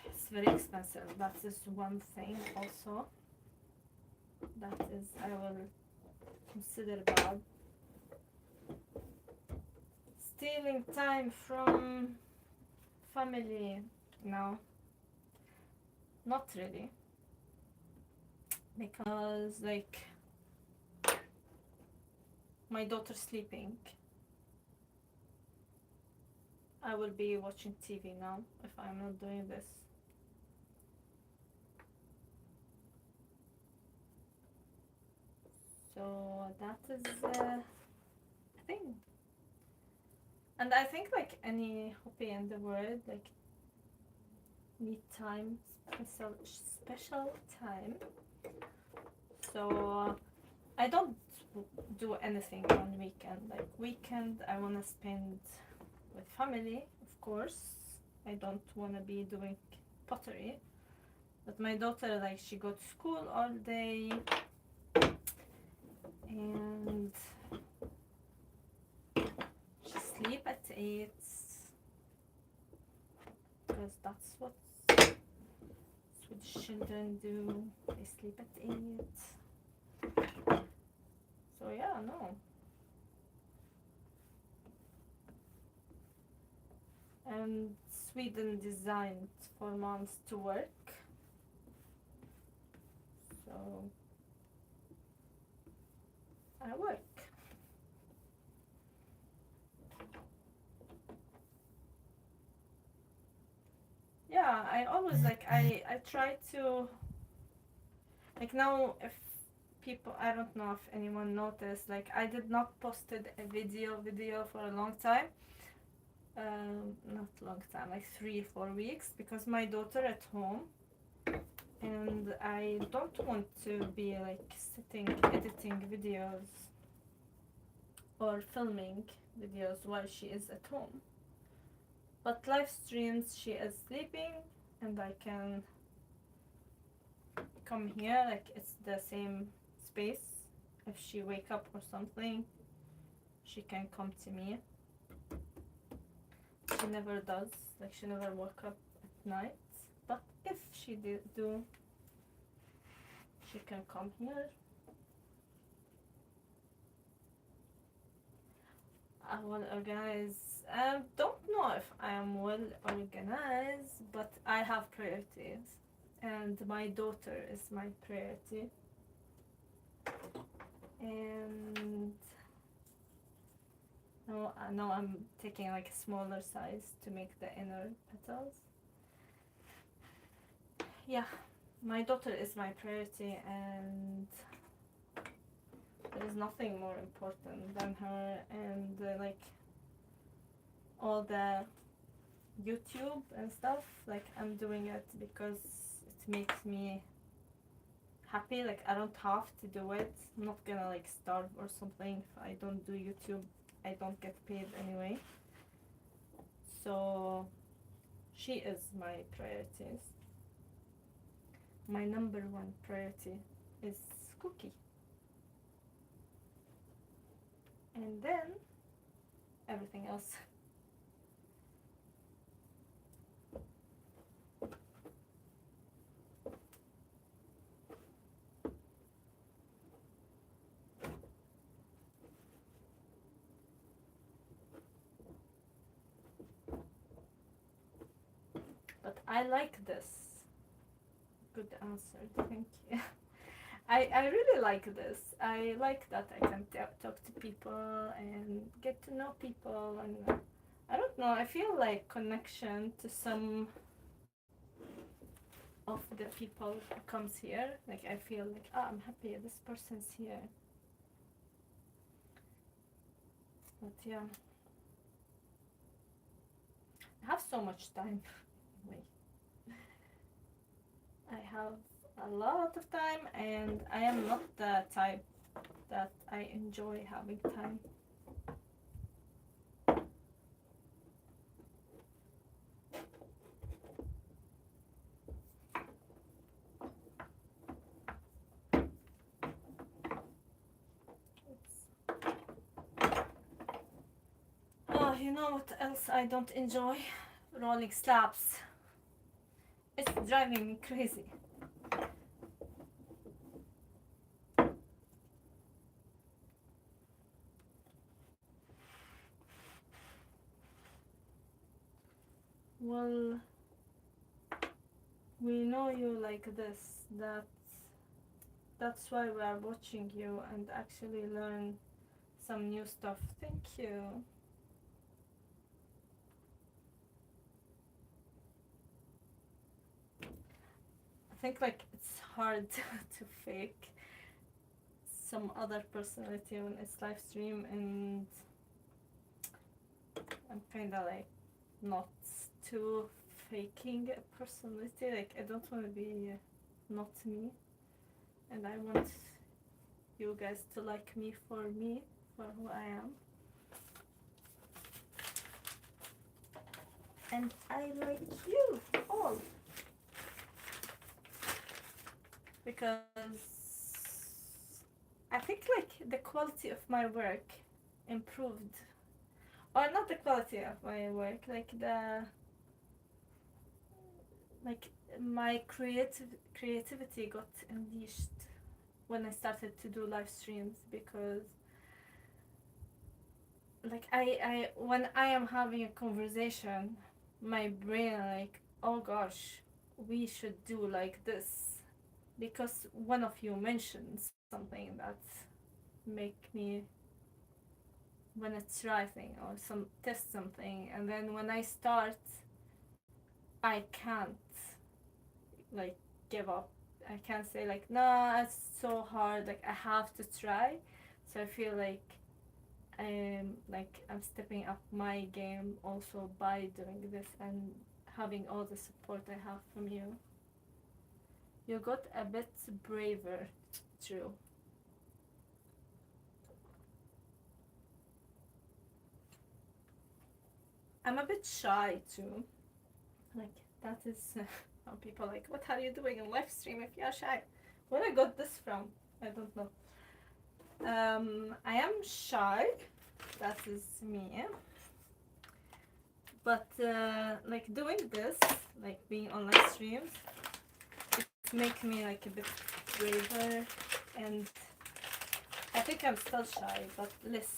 It's very expensive. That is one thing also. That is, I will consider bad. Stealing time from family. No, not really. Because, like, my daughter's sleeping. I will be watching TV now if I'm not doing this. So that is a thing. And I think like any hobby in the world, like need time, special time. So I don't do anything on weekend. Like weekend, I wanna spend with family, of course. I don't wanna be doing pottery. But my daughter, like, she go to school all day, and she sleep at 8 because that's what Swedish children do. They sleep at 8. So yeah, no. And Sweden designed for moms to work. So I work. Yeah, I always like I try to, like, now if people, I don't know if anyone noticed, like I did not posted a video for a long time. Not long time, like 3-4 weeks, because my daughter at home, and I don't want to be like sitting editing videos or filming videos while she is at home. But live streams, she is sleeping and I can come here, like it's the same space. If she wake up or something, she can come to me. She never does, like she never woke up at night, but if she do, she can come here. I will organize. Don't know if I am well organized, but I have priorities, and my daughter is my priority. And now I'm taking like a smaller size to make the inner petals. Yeah, my daughter is my priority, and there is nothing more important than her. And like all the YouTube and stuff, like I'm doing it because it makes me happy. Like I don't have to do it. I'm not gonna like starve or something if I don't do YouTube. I don't get paid anyway. So she is my priorities. My number one priority is Cookie. And then everything else. But I like this. Good answer, thank you. I really like this. I like that I can talk to people and get to know people, and I don't know, I feel like connection to some of the people who comes here. Like I feel like, I'm happy this person's here. But yeah, I have so much time. Wait, I have a lot of time, and I am not the type that I enjoy having time. Oh, you know what else I don't enjoy? Rolling slabs. It's driving me crazy. Well, we know you like this. That's why we are watching you and actually learn some new stuff. Thank you. I think like it's hard to fake some other personality when it's live stream, and I'm kind of like not too faking a personality. Like I don't want to be not me, and I want you guys to like me, for who I am. And I like you all, because I think like the quality of my work improved, or not the quality of my work, like my creativity got unleashed when I started to do live streams, because like I when I am having a conversation, my brain like, oh gosh, we should do like this, because one of you mentioned something that make me wanna try thing or some test something, and then when I start, I can't like give up. I can't say like, no, it's so hard, like I have to try. So I feel like I'm stepping up my game also by doing this and having all the support I have from you. You got a bit braver, true. I'm a bit shy too. Like that is some people like, what are you doing in live stream if you're shy? Where I got this from? I don't know. I am shy. That is me. But like doing this, like being on live streams, it makes me like a bit braver, and I think I'm still shy, but less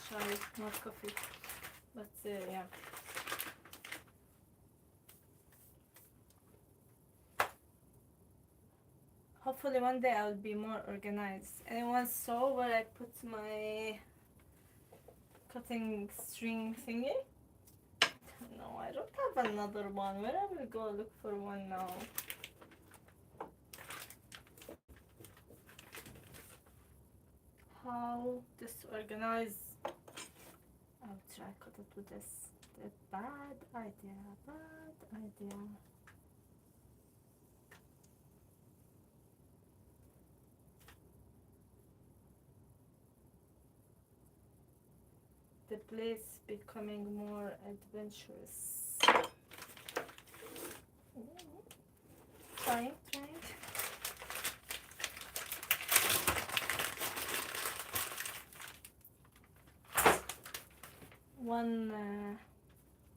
shy, not coffee. But yeah. Hopefully one day I'll be more organized. Anyone saw where I put my cutting string thingy? No, I don't have another one. Where I will go look for one now? How disorganized. I'll try cut it with this. The bad idea, bad idea. The place becoming more adventurous. Trying. One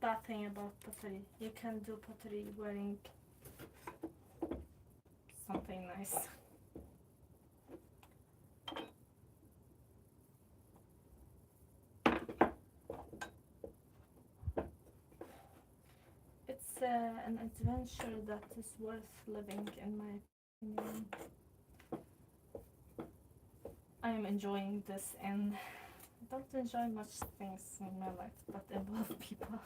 bad thing about pottery, you can do pottery wearing something nice. It's an adventure that is worth living, in my opinion. I am enjoying this, and I don't enjoy much things in my life that involve people,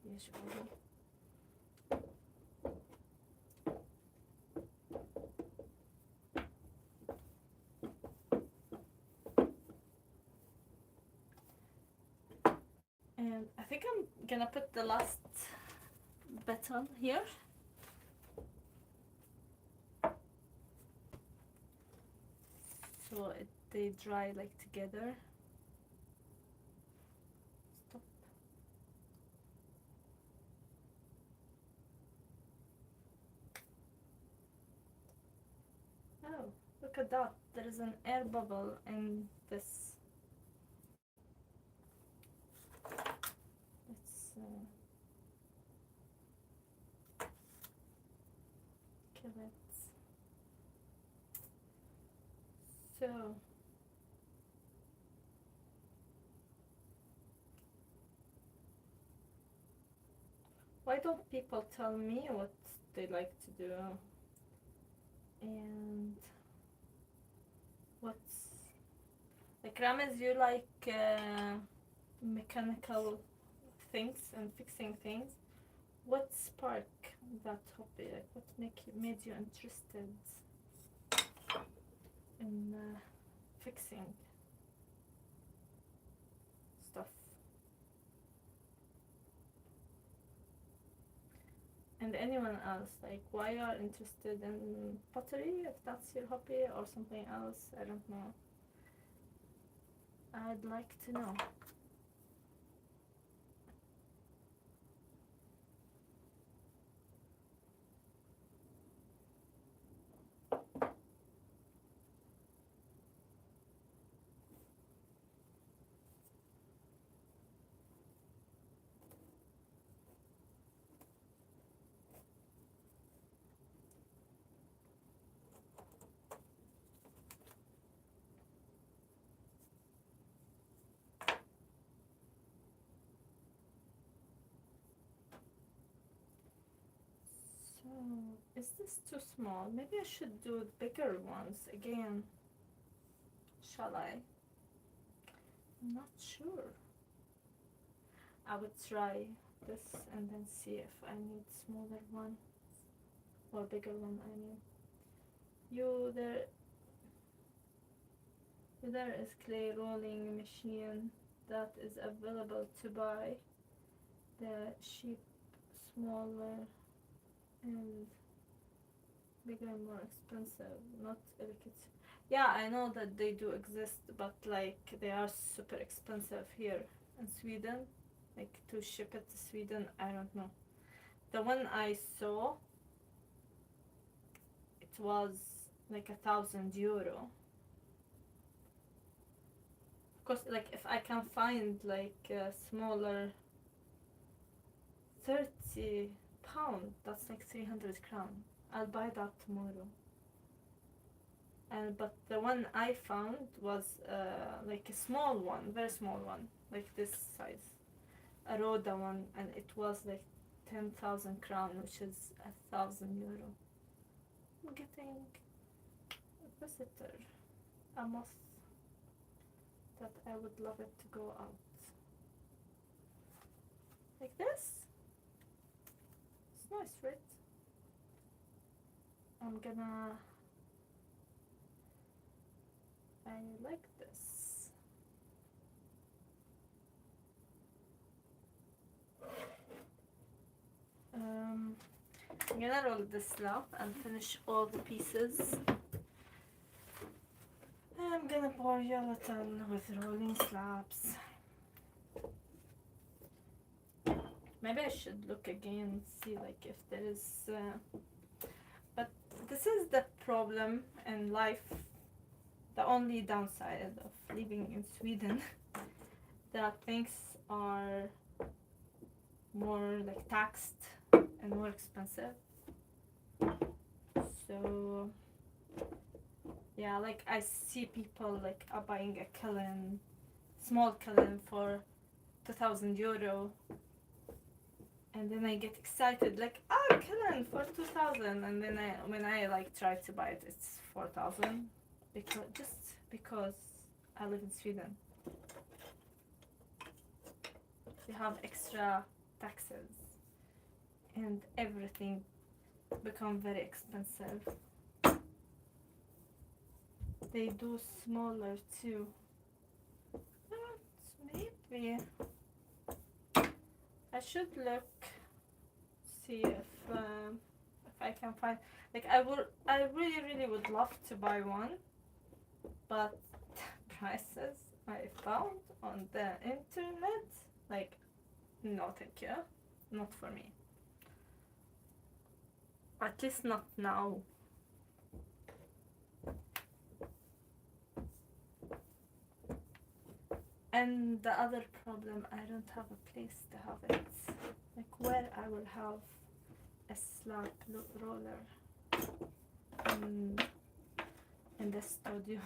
usually. And I think I'm gonna put the last petal here. so they dry like together. Stop. Oh, look at that. There is an air bubble in this. Let's kill it. So, why don't people tell me what they like to do? And what's like, Ramez, you like mechanical things and fixing things. What sparked that hobby? Like, what made you interested in fixing stuff? And anyone else, like, why you are interested in pottery, if that's your hobby, or something else, I don't know. I'd like to know. So, is this too small? Maybe I should do bigger ones again. Shall I? I'm not sure. I would try this and then see if I need smaller one or bigger one, I mean. There is clay rolling machine that is available to buy. The cheap, smaller and bigger, more expensive, not elegant. Yeah, I know that they do exist, but like they are super expensive here in Sweden. Like to ship it to Sweden, I don't know. The one I saw, it was like €1,000. Of course, like if I can find like a smaller 30 pound, that's like 300 crown. I'll buy that tomorrow. But the one I found was like a small one, very small one, like this size, a Rhoda one, and it was like 10,000 crown, which is €1,000. I'm getting a visitor, a moth that I would love it to go out. Like this. It's nice, right? I like this. I'm gonna roll this slab and finish all the pieces. I'm gonna pour gelatin with rolling slabs. Maybe I should look again, see like if there is but this is the problem in life, the only downside of living in Sweden, that things are more like taxed and more expensive. So yeah, like I see people like are buying a kiln, small kiln for €2,000, and then I get excited like, oh, kiln for 2,000, and then when I like try to buy it, it's 4,000, because I live in Sweden. You have extra taxes and everything become very expensive. They do smaller too. But maybe I should look, see if I can find, like I really would love to buy one, but the prices I found on the internet, like, no thank you, not for me. At least not now. And the other problem, I don't have a place to have it. Like where I will have a slab roller in the studio.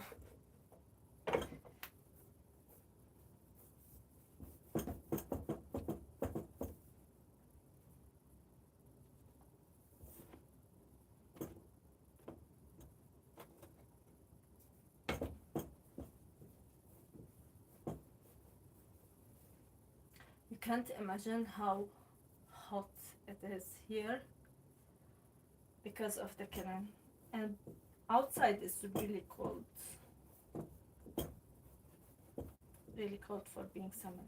You can't imagine how hot it is here because of the kiln, and outside is really cold for being summer.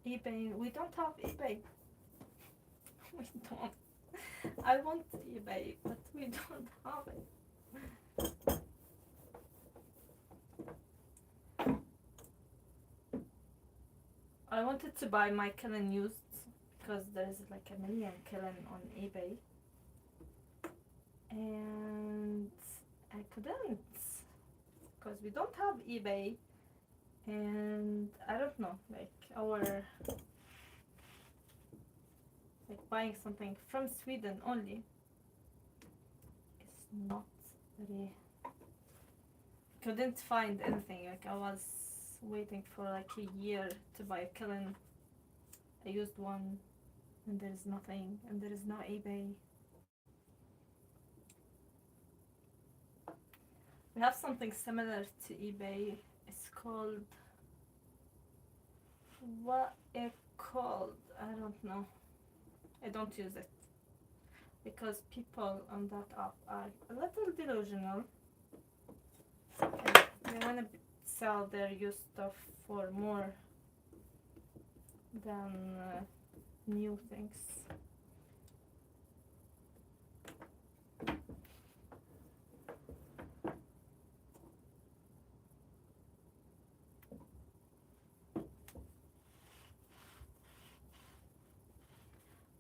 eBay, we don't have eBay. We don't. I want eBay, but we don't have it. I wanted to buy my kiln used because there's like a million kiln on eBay, and I couldn't because we don't have eBay, and I don't know, like our buying something from Sweden only is not very. Couldn't find anything. Like I was waiting for like a year to buy a kiln. I used one, and there is nothing, and there is no eBay. We have something similar to eBay. It's called, what it called? I don't know. I don't use it because people on that app are a little delusional. They want to sell their used stuff for more than new things.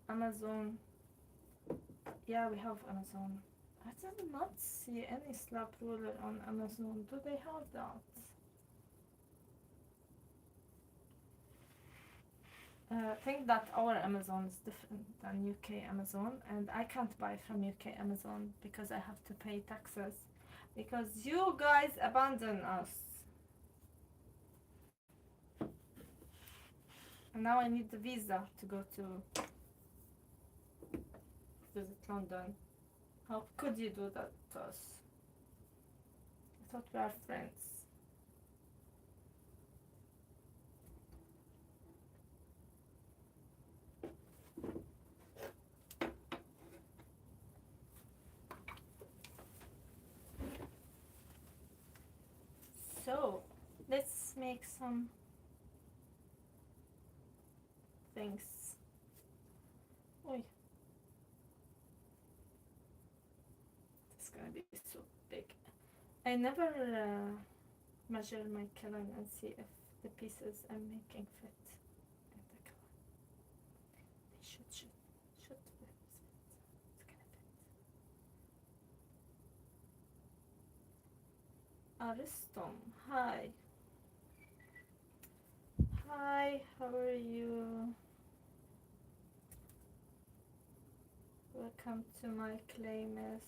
Amazon. Yeah, we have Amazon. I did not see any slab roller on Amazon. Do they have that? I think that our Amazon is different than UK Amazon, and I can't buy from UK Amazon because I have to pay taxes because you guys abandon us. And now I need the visa to go to visit London. How could you do that to us? I thought we are friends. So, let's make some things. Oi. It's gonna be so big. I never measure my kiln and see if the pieces I'm making fit in the kiln. They should fit. It's gonna fit. Aristom, hi. Hi, how are you? Welcome to my clay mess.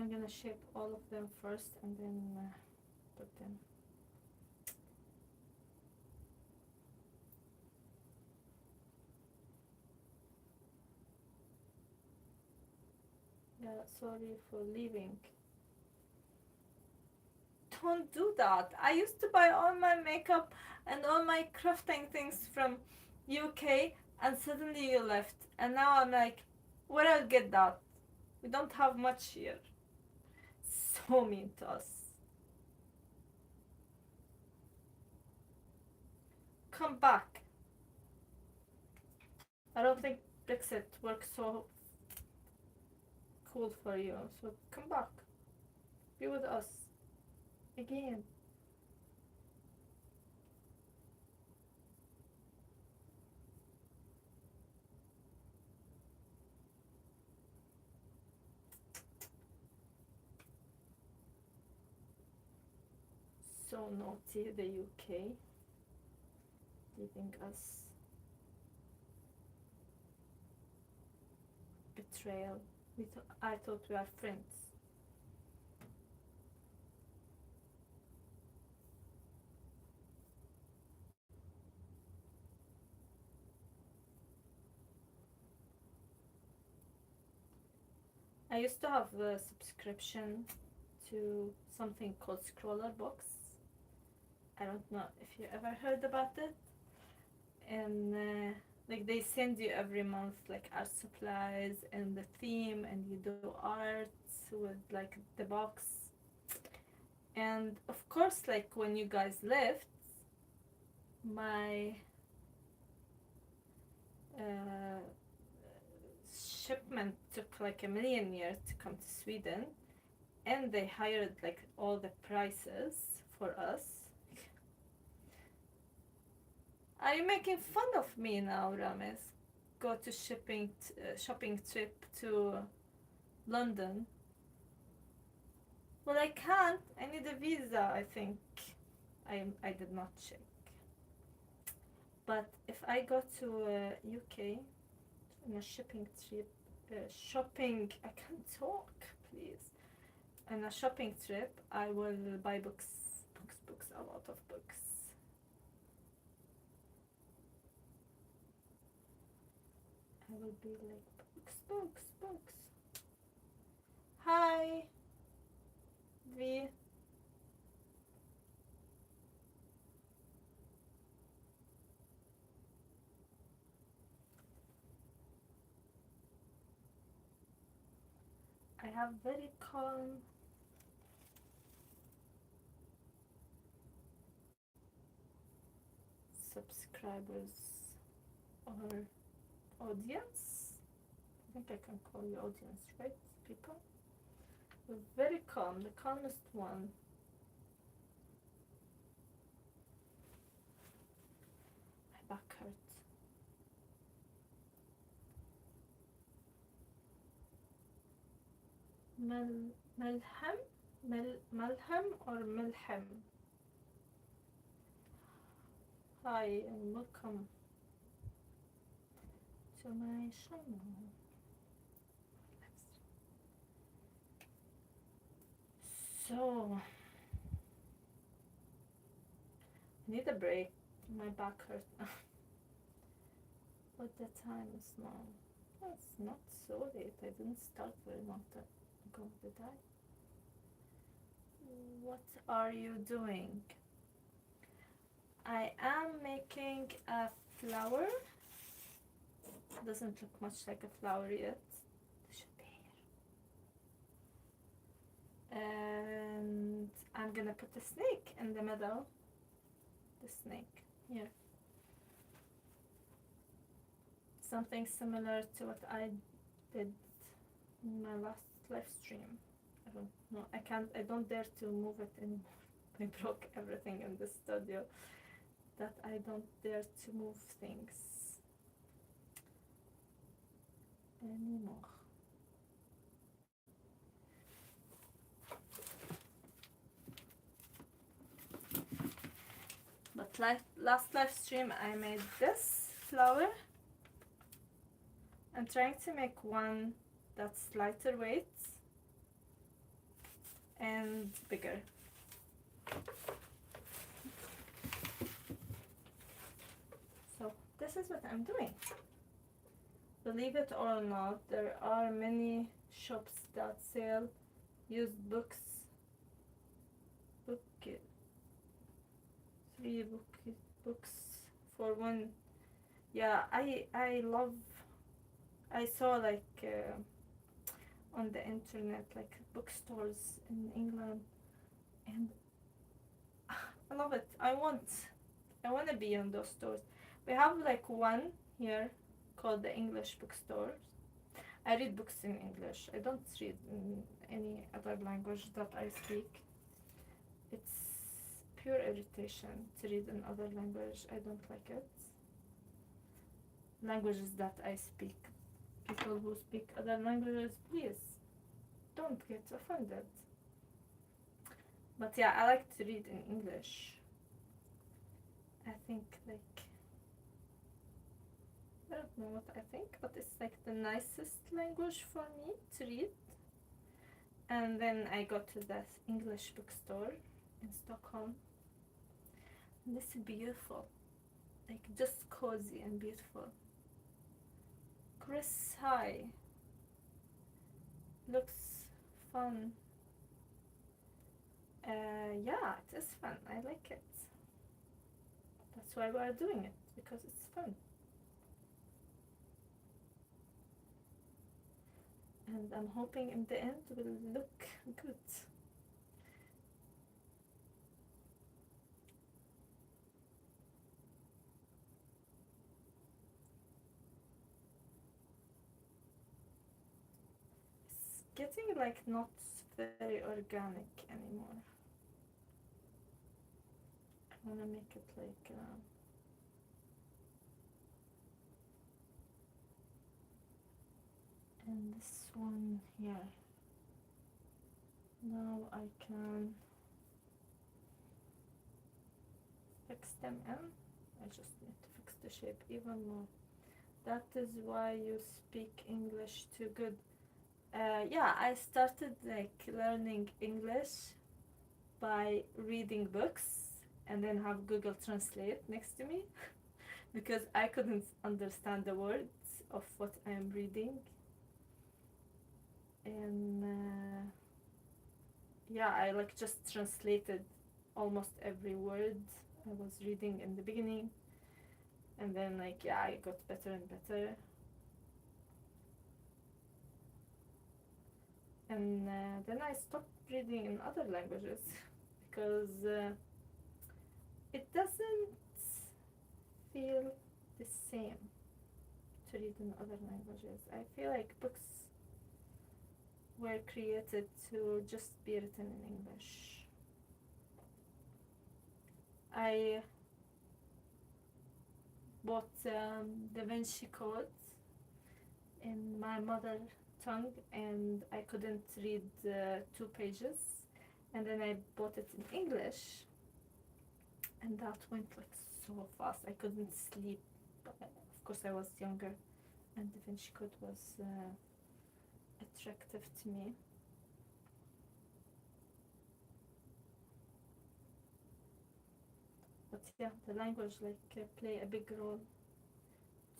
I'm gonna shape all of them first and then put them. Yeah, sorry for leaving. Don't do that. I used to buy all my makeup and all my crafting things from UK, and suddenly you left. And now I'm like, where I'll get that? We don't have much here. So mean to us. Come back. I don't think Brexit works so cool for you. So come back. Be with us. Again. So naughty, the UK. Leaving us. Betrayal. I thought we are friends. I used to have a subscription to something called Scroller Box. I don't know if you ever heard about it. And like they send you every month like art supplies and the theme, and you do art with like the box. And of course, like when you guys left, my shipment took like a million years to come to Sweden, and they hired like all the prices for us. Are you making fun of me now, Rames? Go to shopping trip to London. Well, I can't. I need a visa, I think. I did not check. But if I go to UK on a shopping trip, I can't talk, please. On a shopping trip, I will buy books, a lot of books. I will be like, books. Hi, V. I have very calm subscribers or audience. I think I can call you audience, right? People. We're very calm, the calmest one. My back hurts. Malham? Malham or Milham? Hi and welcome to my channel. So, I need a break. My back hurts now. But the time is now. It's not so late. I didn't start very long time ago, did I? What are you doing? I am making a flower. Doesn't look much like a flower yet. It should be here. And I'm gonna put the snake in the middle. The snake here. Something similar to what I did in my last live stream. I don't know. I don't dare to move it anymore. I broke everything in the studio that I don't dare to move things anymore. But last live stream I made this flower. I'm trying to make one that's lighter weight and bigger. So this is what I'm doing. Believe it or not, there are many shops that sell used books, book, 3 books for one. Yeah, I love. I saw like on the internet like bookstores in England, and I love it. I want to be in those stores. We have like one here called the English bookstore. I read books in English. I don't read in any other language that I speak. It's pure irritation to read in other language. I don't like it. Languages that I speak. People who speak other languages, please don't get offended. But yeah, I like to read in English. I think like I don't know what I think, but it's like the nicest language for me to read. And then I go to this English bookstore in Stockholm. And this is beautiful, like just cozy and beautiful. Chris High looks fun. Yeah, it is fun. I like it. That's why we are doing it, because it's fun. And I'm hoping in the end it will look good. It's getting like not very organic anymore. I wanna make it like and this one here. Now I can fix them in. I just need to fix the shape even more. That is why you speak English too good. Yeah, I started like learning English by reading books and then have Google Translate next to me because I couldn't understand the words of what I'm reading. And yeah, I like just translated almost every word I was reading in the beginning, and then like yeah, I got better and better. And then I stopped reading in other languages because it doesn't feel the same to read in other languages. I feel like books were created to just be written in English. I bought Da Vinci Code in my mother tongue and I couldn't read 2 pages, and then I bought it in English and that went like so fast. I couldn't sleep. But of course I was younger and Da Vinci Code was attractive to me. But yeah, the language like play a big role.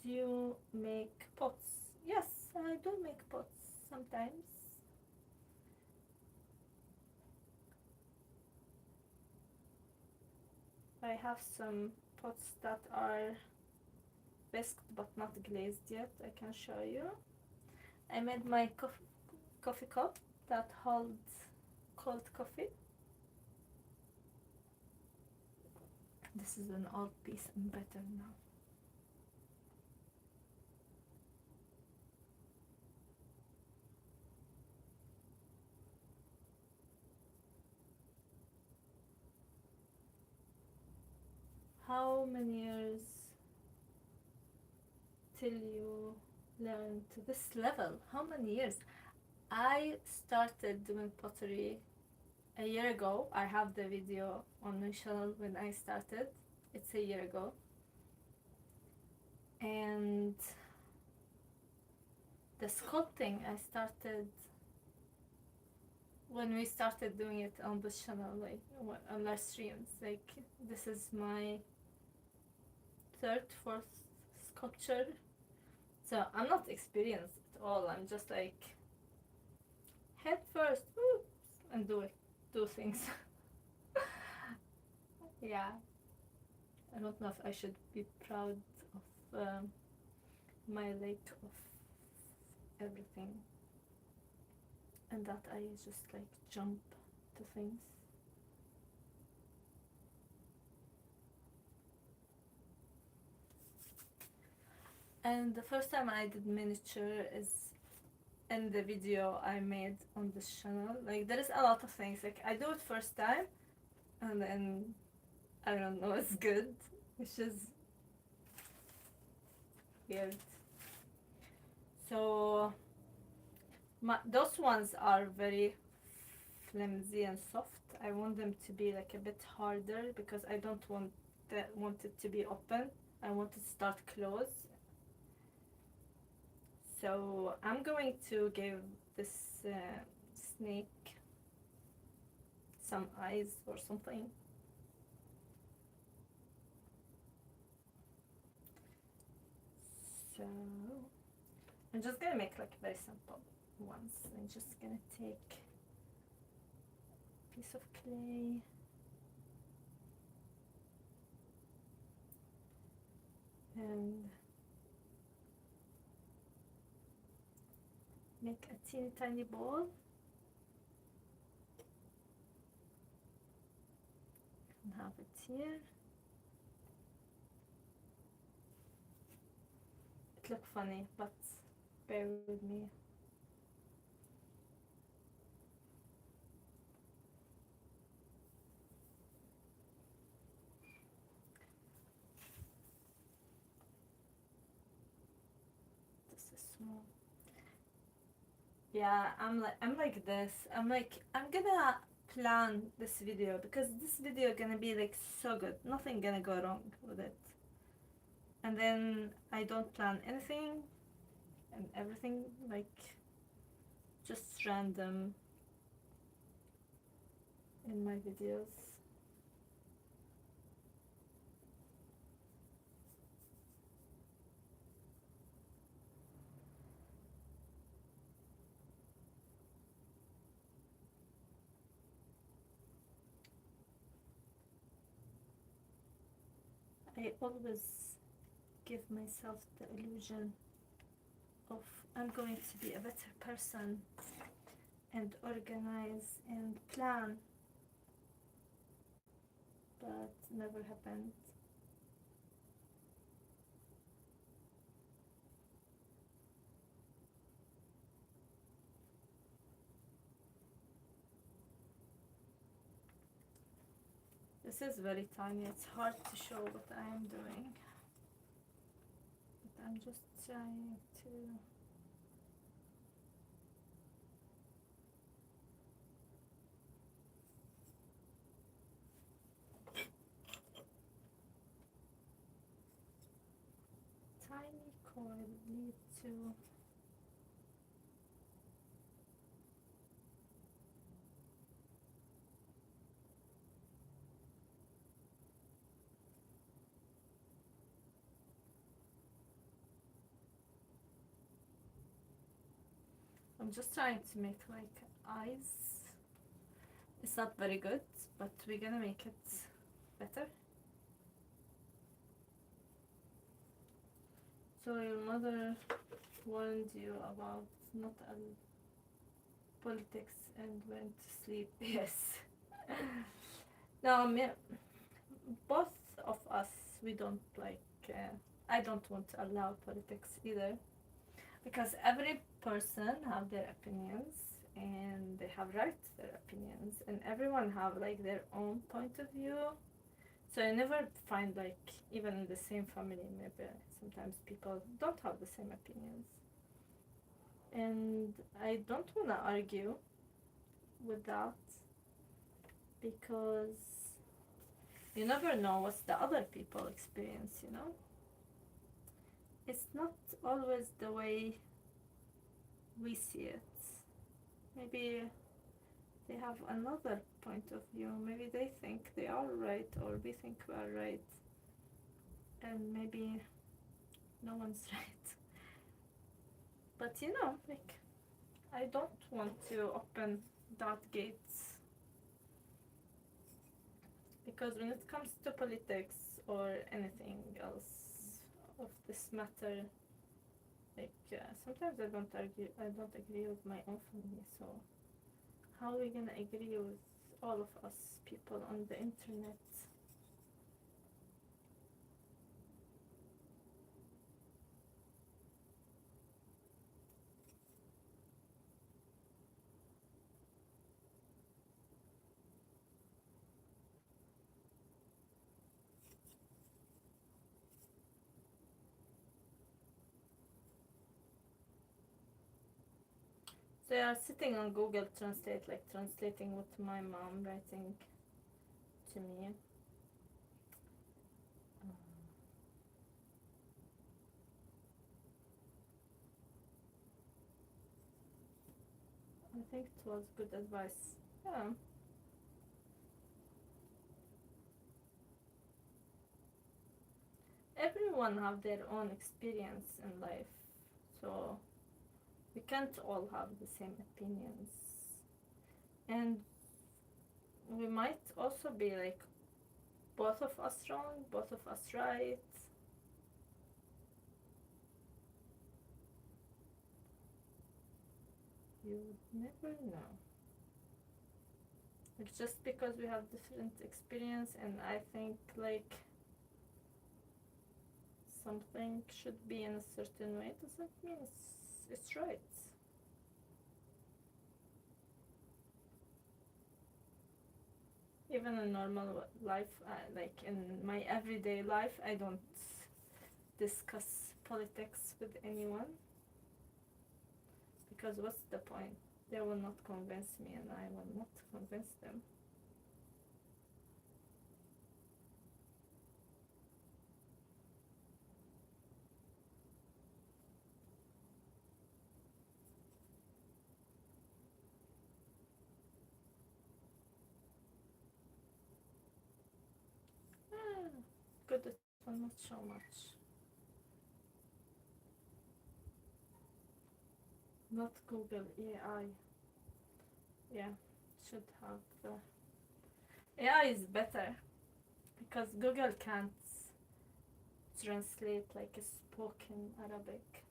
Do you make pots? Yes, I do make pots sometimes. I have some pots that are whisked but not glazed yet. I can show you. I made my coffee cup that holds cold coffee. This is an old piece and better now. How many years till you learn to this level? How many years? I started doing pottery a year ago. I have the video on my channel when I started. It's a year ago. And the sculpting I started when we started doing it on the channel, like on live streams, like this is my third, fourth sculpture, so I'm not experienced at all. I'm just like head first, woo, and do things. Yeah, I don't know if I should be proud of my lack of everything, and that I just like jump to things. And the first time I did miniature is in the video I made on this channel. Like there is a lot of things, like I do it first time and then I don't know, it's good. It's just weird. So those ones are very flimsy and soft. I want them to be like a bit harder because I don't want it to be open. I want it to start closed. So I'm going to give this snake some eyes or something. So I'm just gonna make like very simple ones. I'm just gonna take a piece of clay and make a teeny tiny ball and have it here. It looks funny, but bear with me. This is small. Yeah, I'm like this. I'm gonna plan this video because this video gonna be like so good. Nothing gonna go wrong with it. And then I don't plan anything and everything, like just random in my videos. I always give myself the illusion of I'm going to be a better person and organize and plan, but never happened. This is very tiny, it's hard to show what I am doing, but I'm just trying to tiny coil lead to I'm just trying to make like eyes. It's not very good, but we're gonna make it better. So your mother warned you about not politics and went to sleep. Yes. No, both of us, we don't like, I don't want to allow politics either. Because every person have their opinions and they have right to their opinions and everyone have like their own point of view. So I never find like even in the same family maybe sometimes people don't have the same opinions. And I don't want to argue with that because you never know what's the other people experience, you know? It's not always the way we see it. Maybe they have another point of view. Maybe they think they are right, or we think we are right, and maybe no one's right. But you know, like, I don't want to open that gates, because when it comes to politics or anything else of this matter, like, sometimes I don't agree with my own family, so how are we gonna agree with all of us people on the internet? They are sitting on Google Translate, like translating what my mom writing to me. I think it was good advice. Yeah. Everyone have their own experience in life, so we can't all have the same opinions. And we might also be like both of us wrong, both of us right. You would never know. It's just because we have different experience, and I think like something should be in a certain way doesn't mean it's right. Even in normal life, like in my everyday life, I don't discuss politics with anyone, because what's the point? They will not convince me, and I will not convince them. Ah, good, it will not show much. Not Google, AI. Yeah, should have. AI is better because Google can't translate like a spoken Arabic.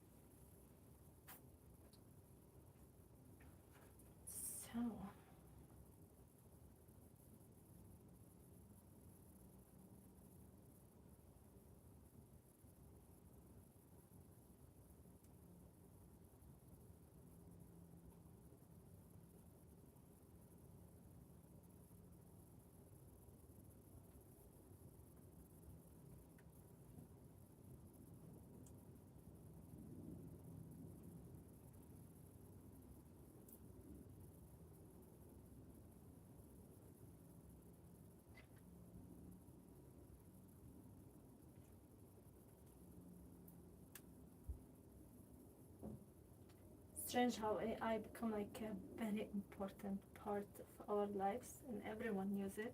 So, strange how AI become like a very important part of our lives, and everyone use it.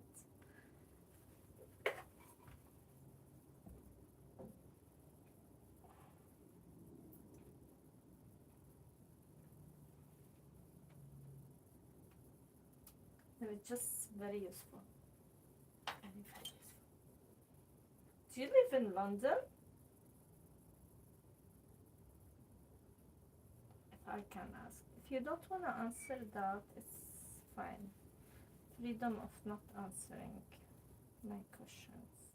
And it's just very useful. Very, very useful. Do you live in London? If I can ask. If you don't want to answer that, it's fine. Freedom of not answering my questions.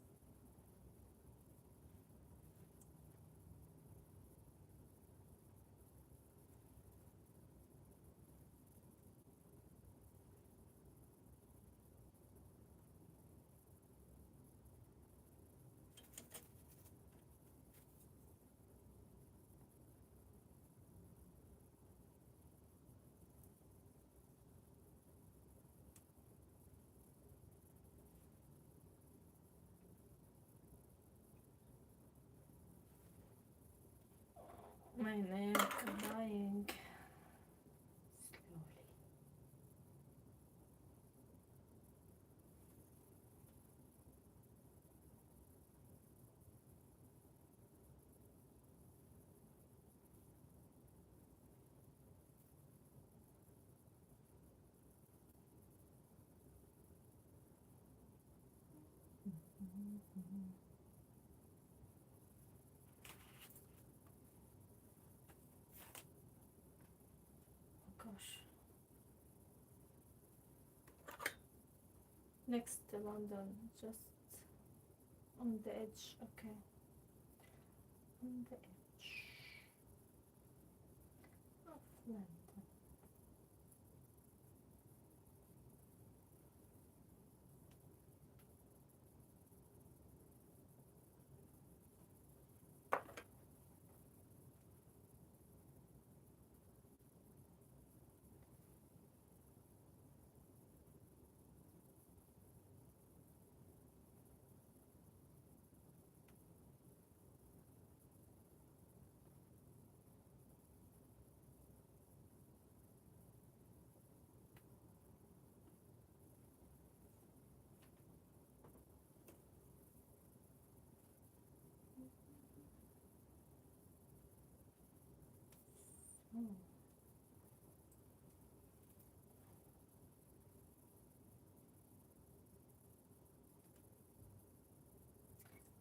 My neck dying slowly. Oh gosh. Next to London, just on the edge. Okay. On the edge of London. Hmm.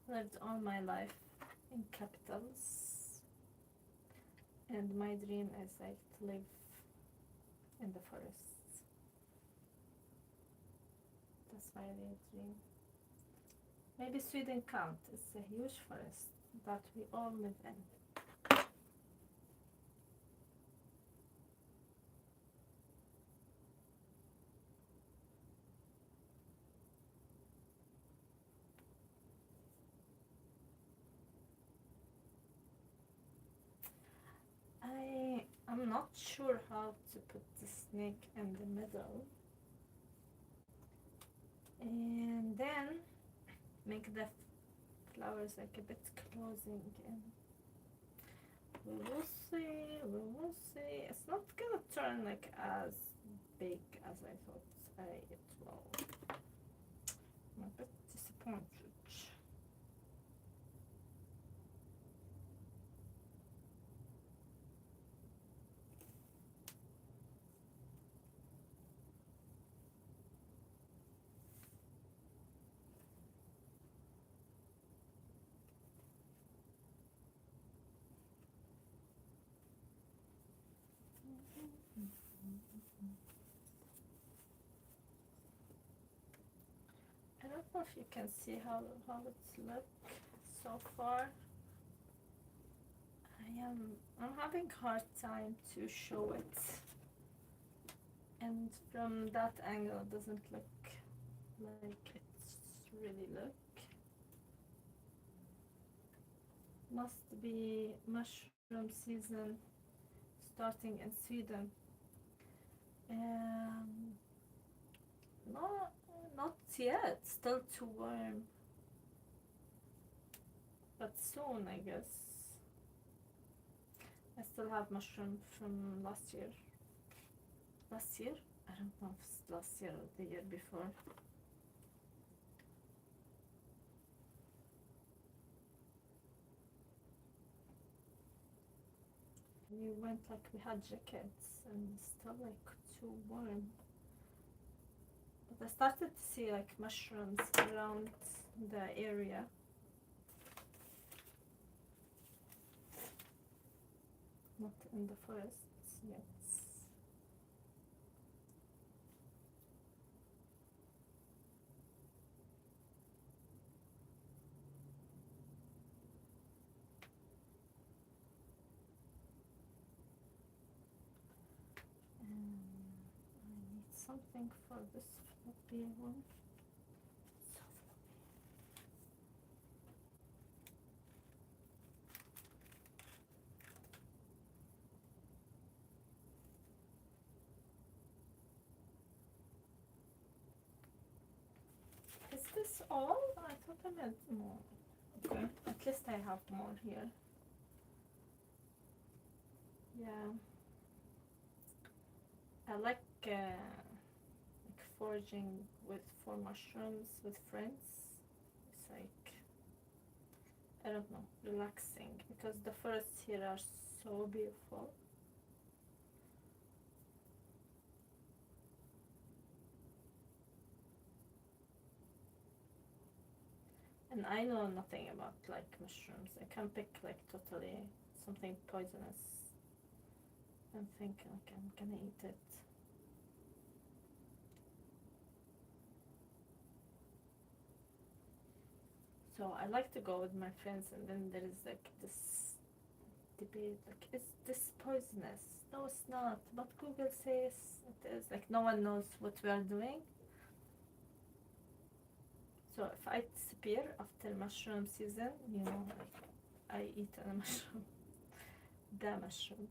Lived all my life in capitals, and my dream is like to live in the forest. That's my real dream. Maybe Sweden count. It's a huge forest that we all live in. I'm not sure how to put the snake in the middle, and then make the flowers like a bit closing in. We will see, we will see. It's not gonna turn like as big as I thought it will. I'm a bit disappointed. I don't know if you can see how it's look so far. I'm having hard time to show it, and from that angle it doesn't look like it's really look. Must be mushroom season starting in Sweden. No, not yet, still too warm, but soon I guess. I still have mushroom from last year. Last year? I don't know if it's last year or the year before. We went like we had jackets and still like too warm. But I started to see like mushrooms around the area. Not in the forests yet. I need something for this floppy one. So floppy. Is this all? I thought I had more. Okay, at least I have more here. Yeah. I like foraging for mushrooms with friends. It's like, I don't know, relaxing, because the forests here are so beautiful. And I know nothing about like mushrooms. I can pick like totally something poisonous and think like I'm gonna eat it. So I like to go with my friends, and then there is like this debate like, is this poisonous? No, it's not, but Google says it is. Like, no one knows what we are doing. So if I disappear after mushroom season, you know, like I eat a mushroom, the mushroom.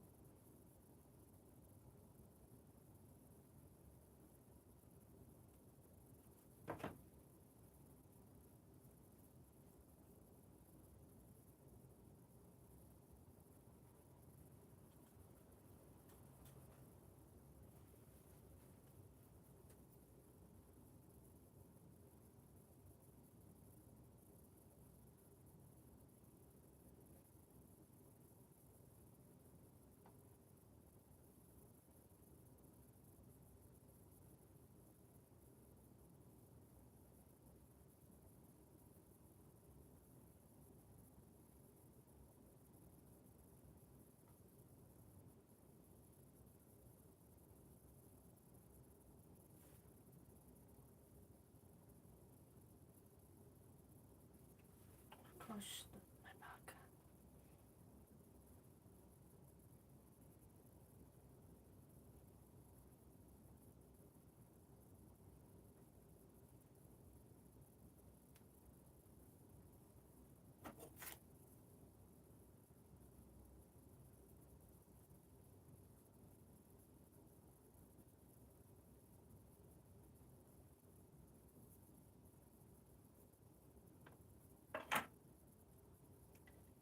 Gosh, my back.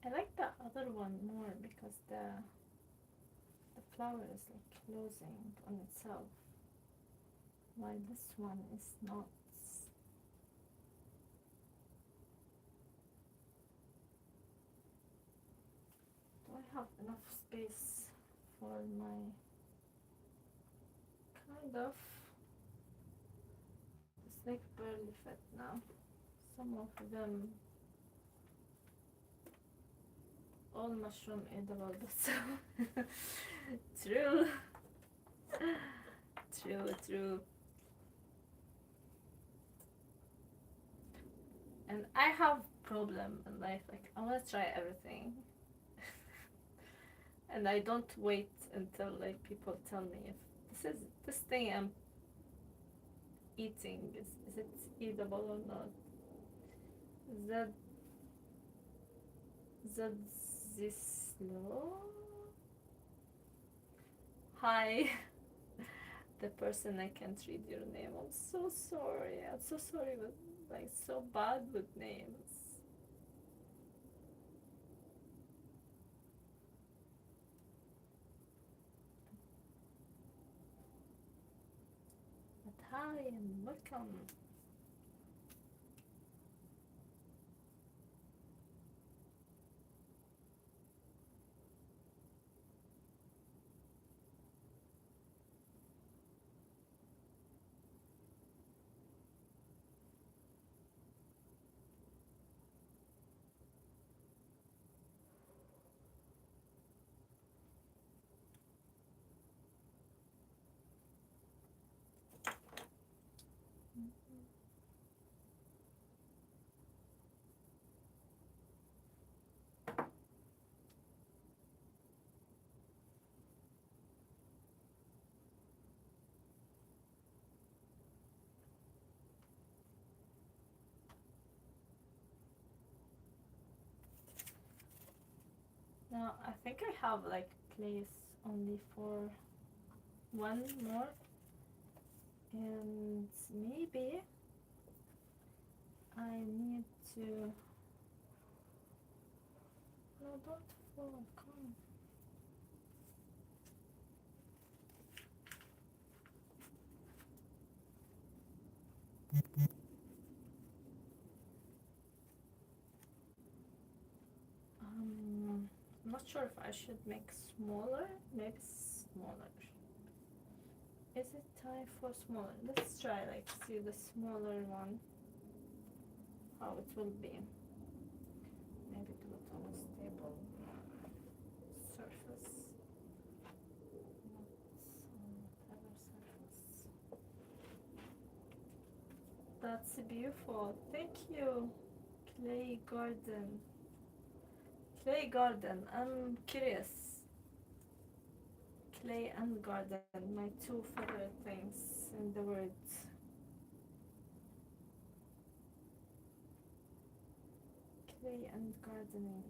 I like the other one more because the flower is like closing on itself, while this one is not. Do I have enough space for my kind of? It's like barely fit now. Some of them, all mushroom edible, but so true, true. And I have problem in life. Like I want to try everything, and I don't wait until like people tell me if this thing I'm eating is it edible or not. That that this slow. Hi, the person I can't read your name. I'm so sorry. I'm so sorry, but like so bad with names. But hi and welcome. Now I think I have like place only for one more, and maybe I need to. No, don't fall. Come. I'm not sure if I should make smaller. Maybe smaller. Is it time for smaller? Let's try like see the smaller one. how it will be. Maybe do it on a stable surface, not on whatever surface. That's beautiful. Thank you, Clay Garden. Clay Garden. I'm curious. Clay and garden, my two favorite things in the world. Clay and gardening.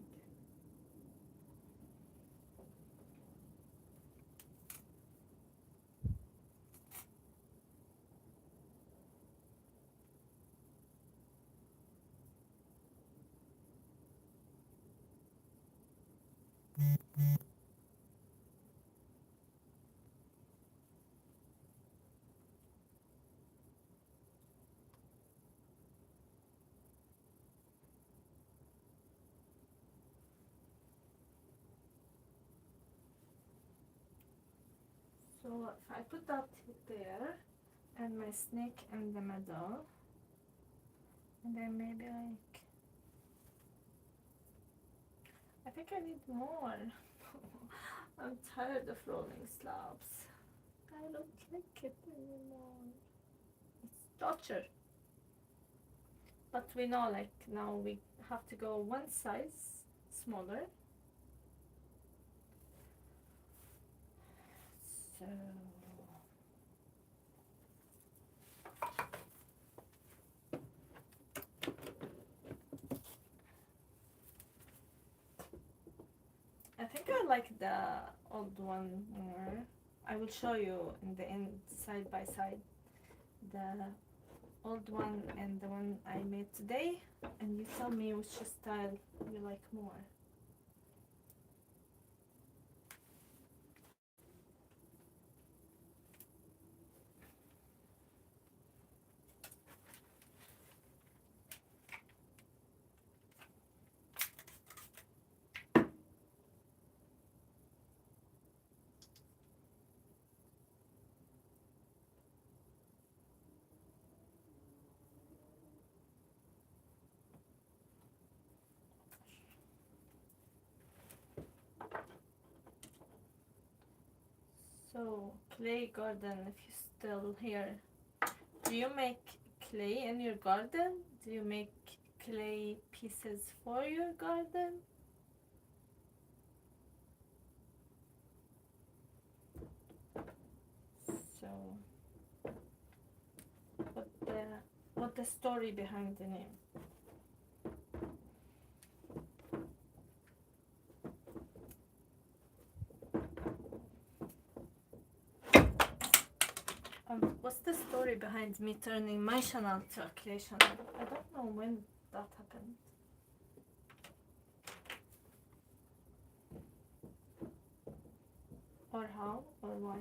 So if I put that there and my snake in the middle, and then maybe like, I think I need more. I'm tired of rolling slabs. I don't like it anymore. It's torture. But we know, like, now we have to go one size smaller. So I think I like the old one more. I will show you in the end, side by side, the old one and the one I made today, and you tell me which style you like more. So, clay garden, if you're still here, do you make clay in your garden? Do you make clay pieces for your garden? So, what the story behind the name? What's the story behind me turning my channel to a clay channel? I don't know when that happened. Or how, or why.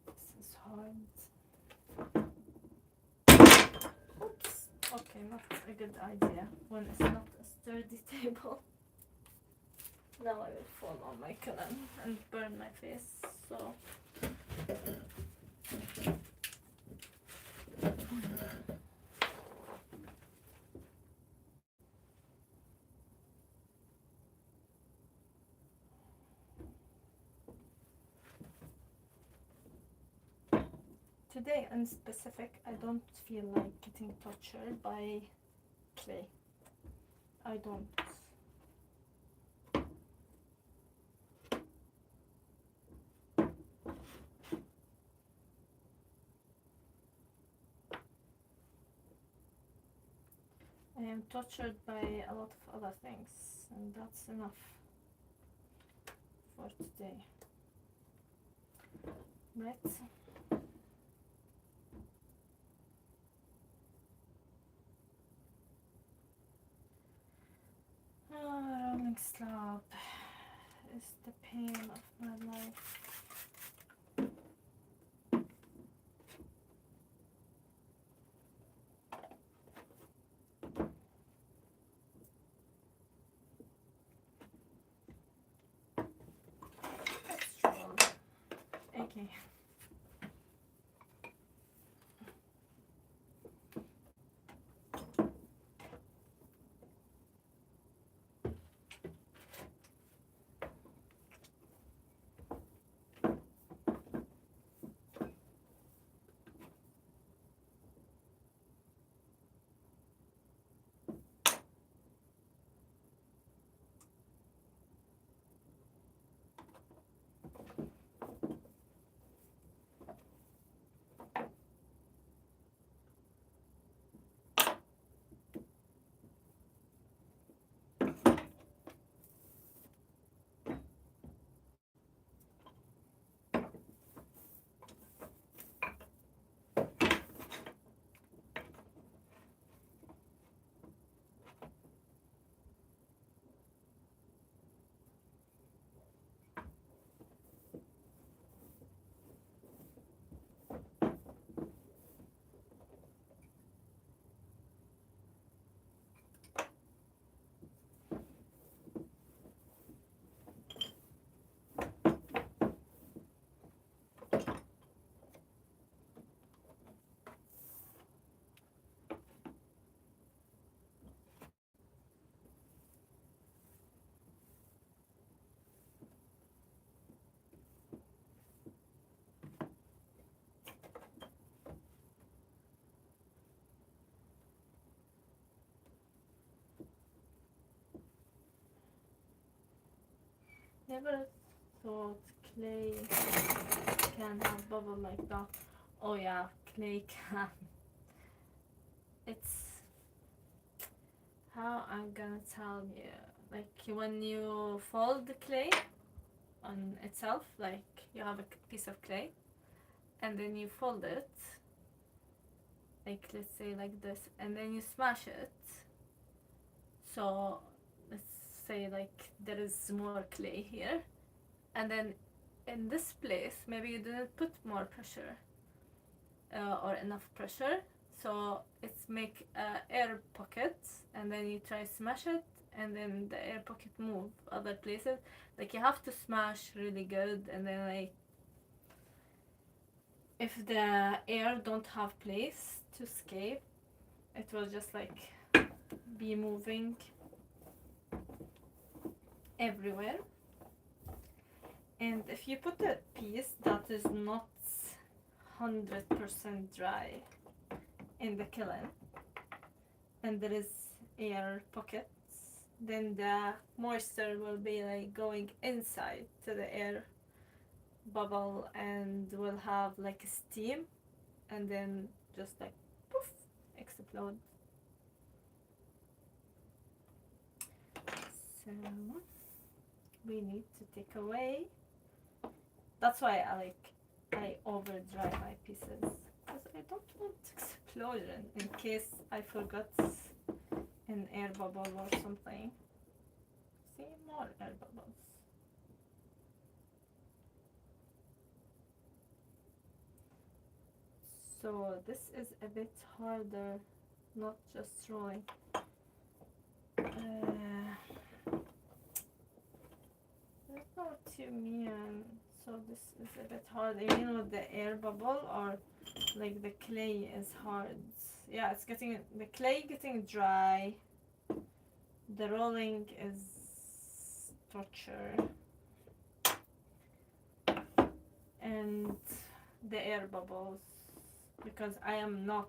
This is hard. Oops. Okay, not a good idea when it's not a sturdy table. Now I will fall on my kiln and burn my face. So Today in specific, I don't feel like getting tortured by clay. I don't. I am tortured by a lot of other things, and that's enough for today. Right? Rolling slab is the pain of my life. Let's roll. Okay. Never thought clay can have bubble like that. Oh yeah, clay can. It's how I'm gonna tell you. Like when you fold the clay on itself, like you have a piece of clay and then you fold it, like let's say like this, and then you smash it. So let's say like there is more clay here, and then in this place maybe you didn't put more pressure or enough pressure, so it's make air pockets, and then you try smash it, and then the air pocket move other places. Like you have to smash really good, and then like if the air don't have place to escape, it will just like be moving everywhere. And if you put a piece that is not 100% dry in the kiln and there is air pockets, then the moisture will be like going inside to the air bubble and will have like steam, and then just like poof, explode. So we need to take away. That's why I over dry my pieces, because I don't want explosion in case I forgot an air bubble or something. See, more air bubbles. So this is a bit harder, not just rolling. I don't know what you mean. So this is a bit hard. You mean with the air bubble, or like the clay is hard? Yeah, it's getting the clay getting dry. The rolling is torture, and the air bubbles because I am not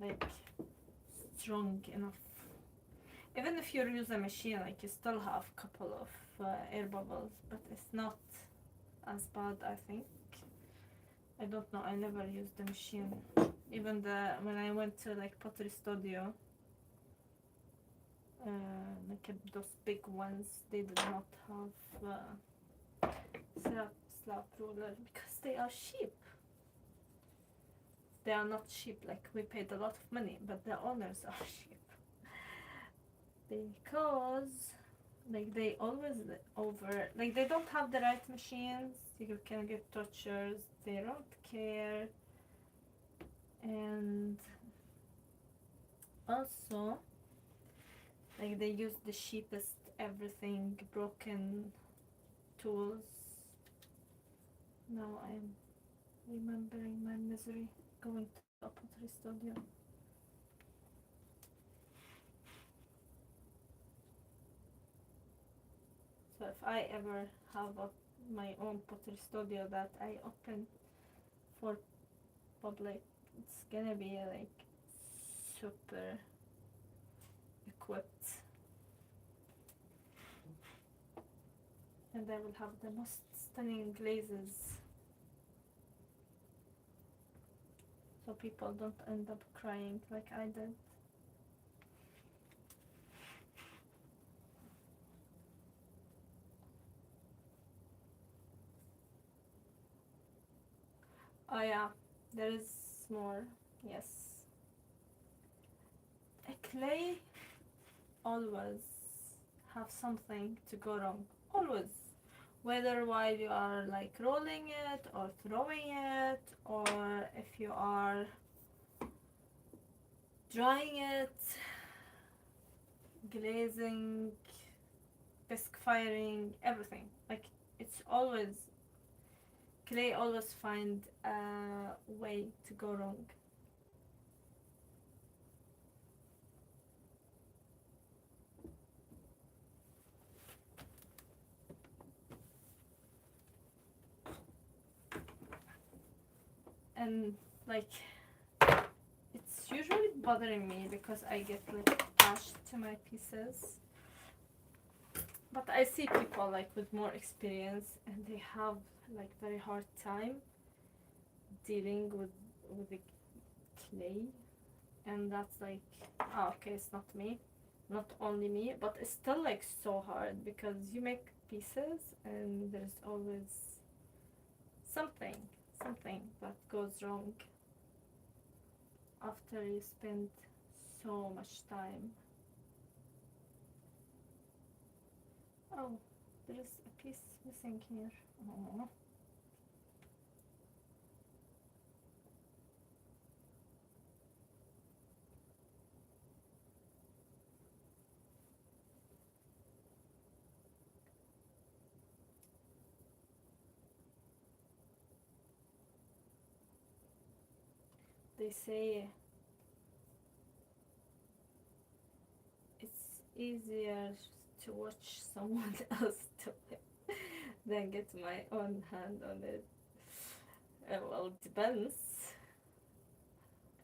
like strong enough. Even if you use a machine, like you still have a couple of air bubbles, but it's not as bad, I think. I don't know, I never used the machine. Even when I went to like Pottery Studio, like those big ones, they did not have slab ruler because they are cheap. They are not cheap, like we paid a lot of money, but the owners are cheap. Because like they always like they don't have the right machines, you can get tortures, they don't care, and also like they use the cheapest everything broken tools. Now I'm remembering my misery going to a pottery studio. So if I ever have my own pottery studio that I open for public, it's gonna be like super equipped, and I will have the most stunning glazes, so people don't end up crying like I did. Oh yeah, there is more. Yes, a clay always have something to go wrong, always, whether while you are like rolling it or throwing it, or if you are drying it, glazing, bisque firing, everything. Like it's always, clay always find a way to go wrong. And like it's usually bothering me because I get like attached to my pieces, but I see people like with more experience and they have like very hard time dealing with the clay, and that's like, oh, okay, it's not me, not only me, but it's still like so hard because you make pieces and there's always something that goes wrong after you spend so much time. Oh, there's a piece missing here. Oh. They say it's easier to watch someone else do it than get my own hand on it. Well, it depends.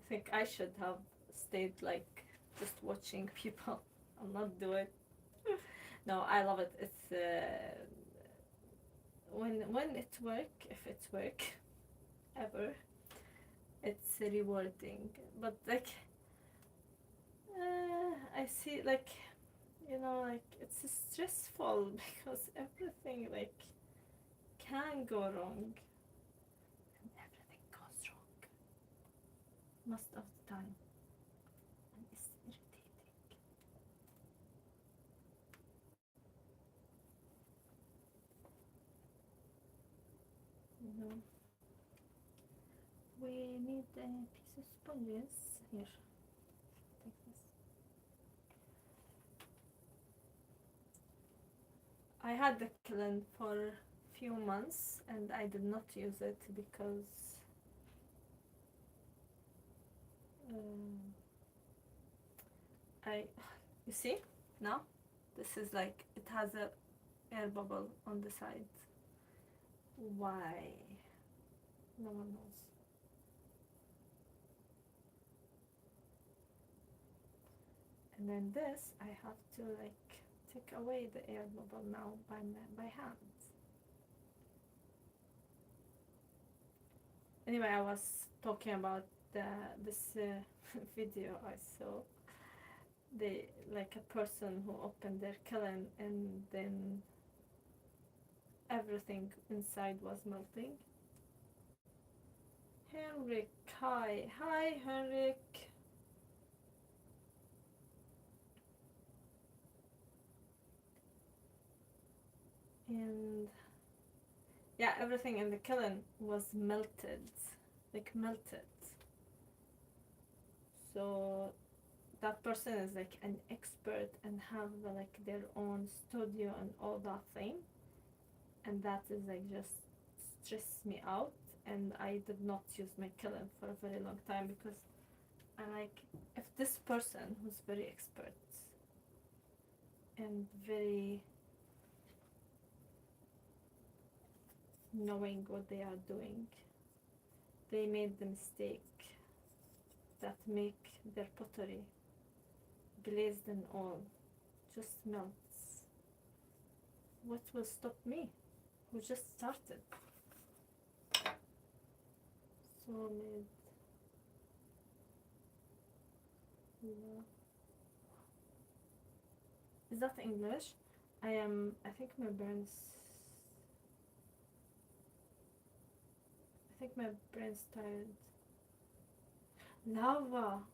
I think I should have stayed like just watching people and not do it. No, I love it. It's when it work, if it work ever, it's rewarding. But like I see like, you know, like it's stressful because everything like can go wrong, and everything goes wrong most of the time, and it's irritating. You know, we need a piece of sponges here. Take this. I had the Kiln for a few months and I did not use it because you see now, this is like, it has a air bubble on the side. Why? No one knows. And then this, I have to like take away the air bubble now by hand. Anyway, I was talking about this video I saw. They, like a person who opened their kiln and then everything inside was melting. Henrik, hi Henrik. And yeah, everything in the kiln was melted, like melted. So that person is like an expert and have like their own studio and all that thing, and that is like just stress me out. And I did not use my kiln for a very long time because I like, if this person who's very expert and very knowing what they are doing, they made the mistake that make their pottery glazed and all just melts. What will stop me, who just started? Solid. Yeah. Is that English? I think my brain's tired. Lava.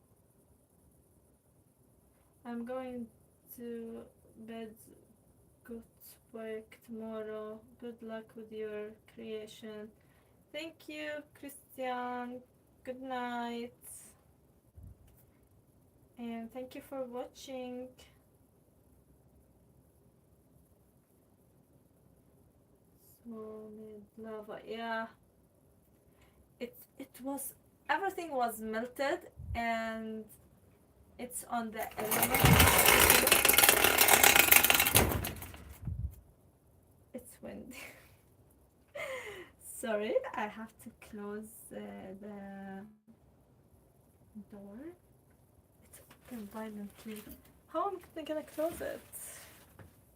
I'm going to bed. Good work tomorrow. Good luck with your creation. Thank you, Christian. Good night. And thank you for watching. Solid lava. Yeah. It was, everything was melted and it's on the element. It's windy. Sorry, I have to close the door. It's open violently. How am I gonna close it?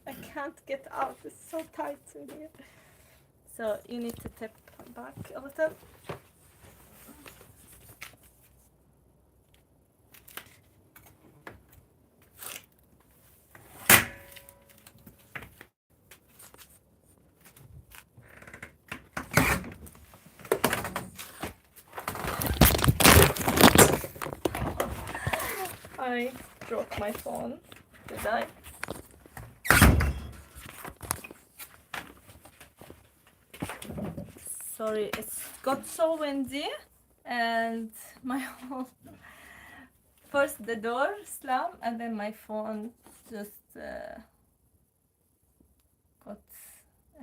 I can't get out. It's so tight in here. So you need to tip back a little. I broke my phone. Did I? Sorry, it's got so windy and my whole, first the door slammed and then my phone just got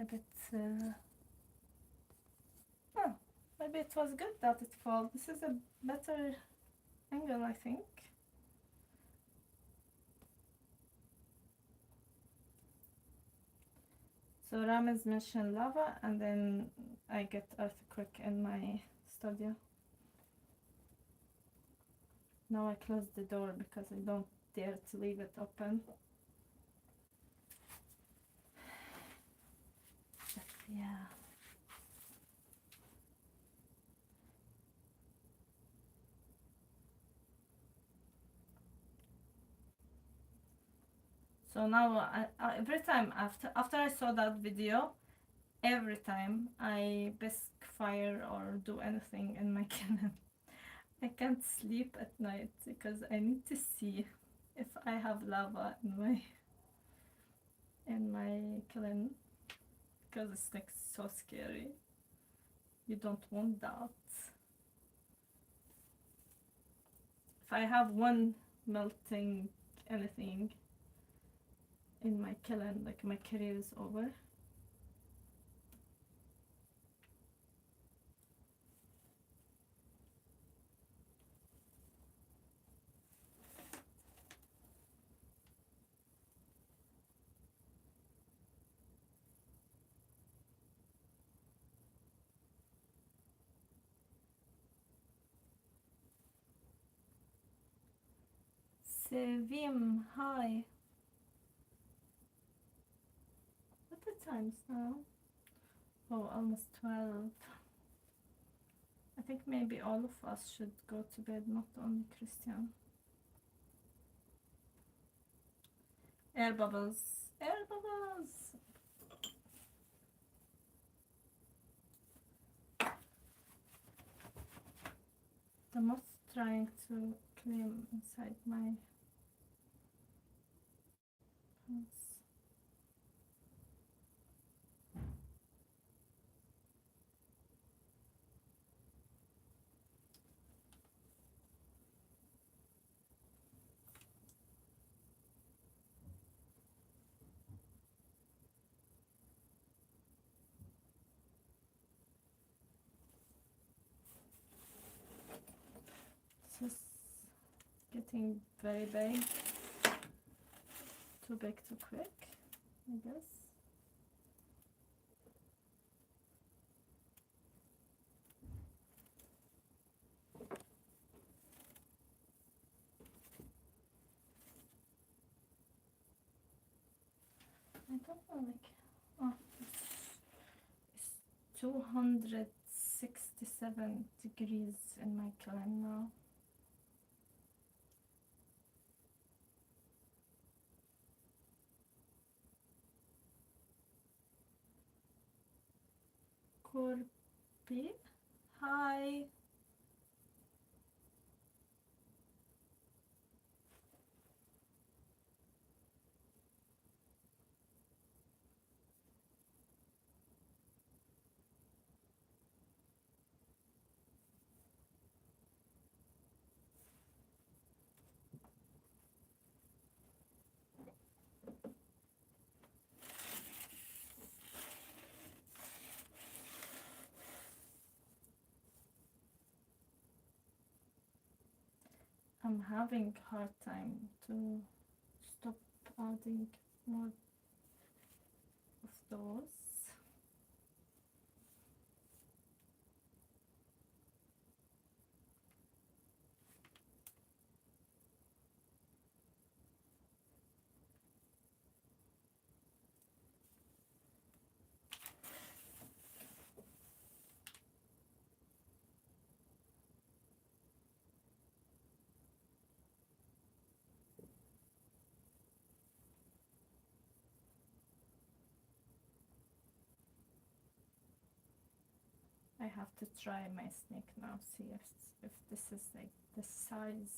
a bit oh, maybe it was good that it fell. This is a better angle, I think. So Ramez mentioned lava and then I get earthquake in my studio. Now I close the door because I don't dare to leave it open. But yeah. So now I every time after I saw that video, every time I bisque fire or do anything in my kiln, I can't sleep at night because I need to see if I have lava in my kiln, because it's like so scary. You don't want that. If I have one melting anything in my kiln, like my career is over. Vim, hi. What the times now? Oh, almost 12. I think maybe all of us should go to bed, not only Christian. Air bubbles. Air bubbles! The moth trying to climb inside my pants. This is getting very big. Too big too quick, I guess. I don't know, like, oh, it's 267 degrees in my kiln now. Corby, hi. I'm having a hard time to stop adding more of those. I have to try my snake now, see if this is like the size.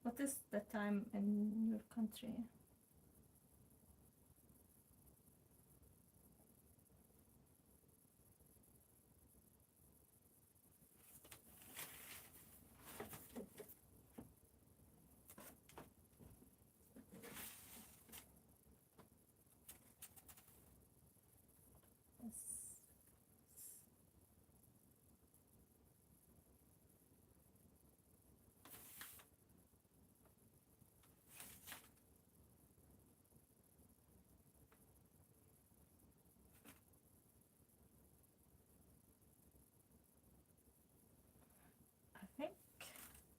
What is the time in your country? I think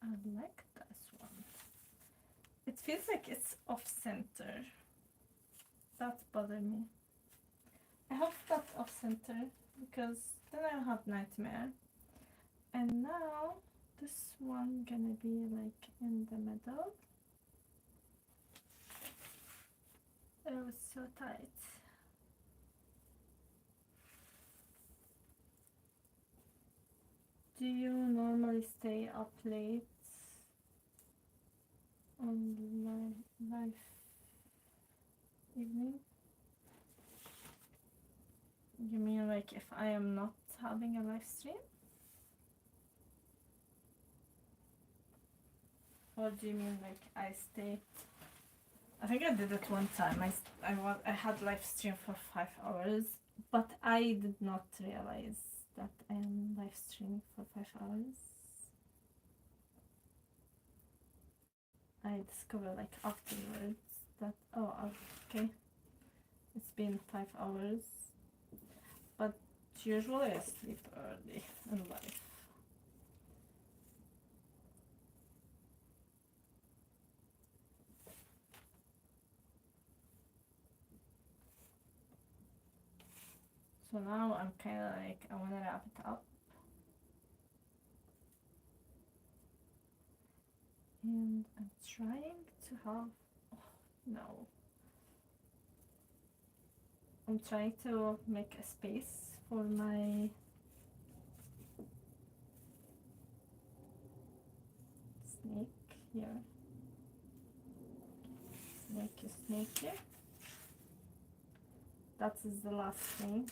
I like this one. It feels like it's off center. That bothered me. I hope that's off center because then I'll have nightmare. And now this one gonna be like in the middle. It was so tight. Do you normally stay up late on live evening? You mean like if I am not having a live stream? Or do you mean like I stay? I think I did it one time. I had live stream for 5 hours, but I did not realize that I am live streaming for 5 hours. I discovered like afterwards that, oh, okay, it's been 5 hours, but usually I sleep early in life. So now I'm kind of like, I want to wrap it up. And I'm trying to have, oh, no. I'm trying to make a space for my snake here. Snake is snaky. That is the last thing.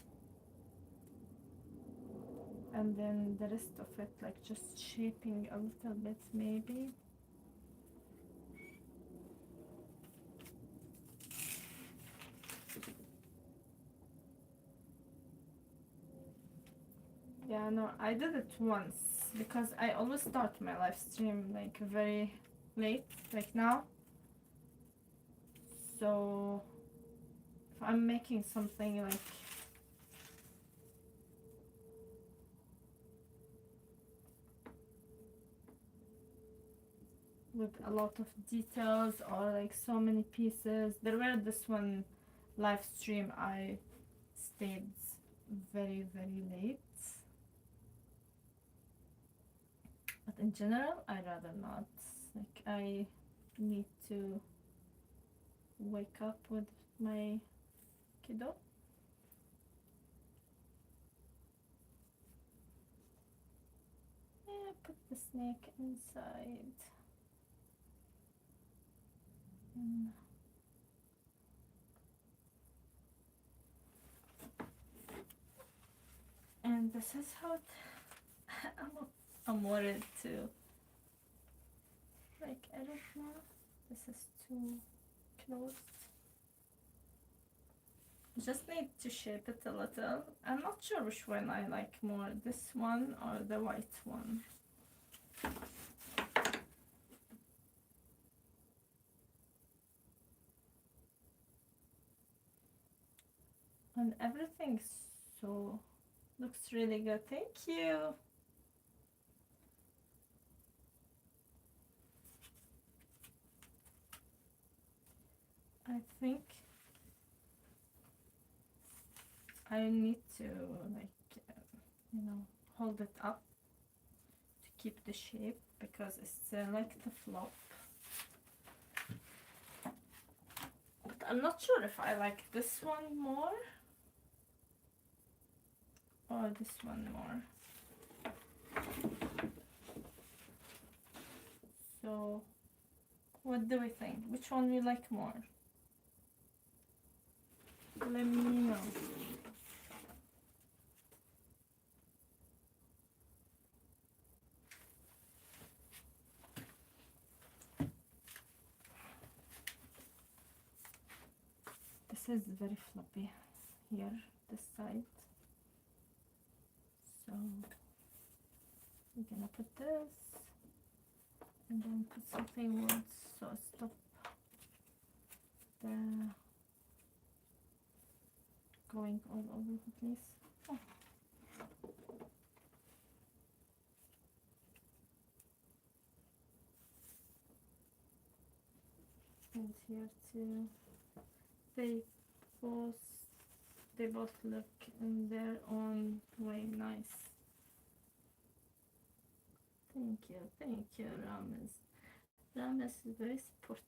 And then the rest of it, like just shaping a little bit maybe. Yeah, no, I did it once because I always start my live stream like very late, like now. So if I'm making something like with a lot of details or like so many pieces, there were this one live stream I stayed very late. But in general, I'd rather not. Like, I need to wake up with my kiddo. Yeah, put the snake inside. And this is how it, I'm worried to like edit now. This is too close. Just need to shape it a little. I'm not sure which one I like more, this one or the white one. And everything so looks really good. Thank you. I think I need to like hold it up to keep the shape because it's like the flop. But I'm not sure if I like this one more or this one more. So what do we think? Which one you like more? Let me know. This is very floppy here, this side. So we're gonna put this and then put something wood so stop the going all over the place. Oh. And here too. They both look in their own way nice. Thank you, Rames. Rames is very supportive.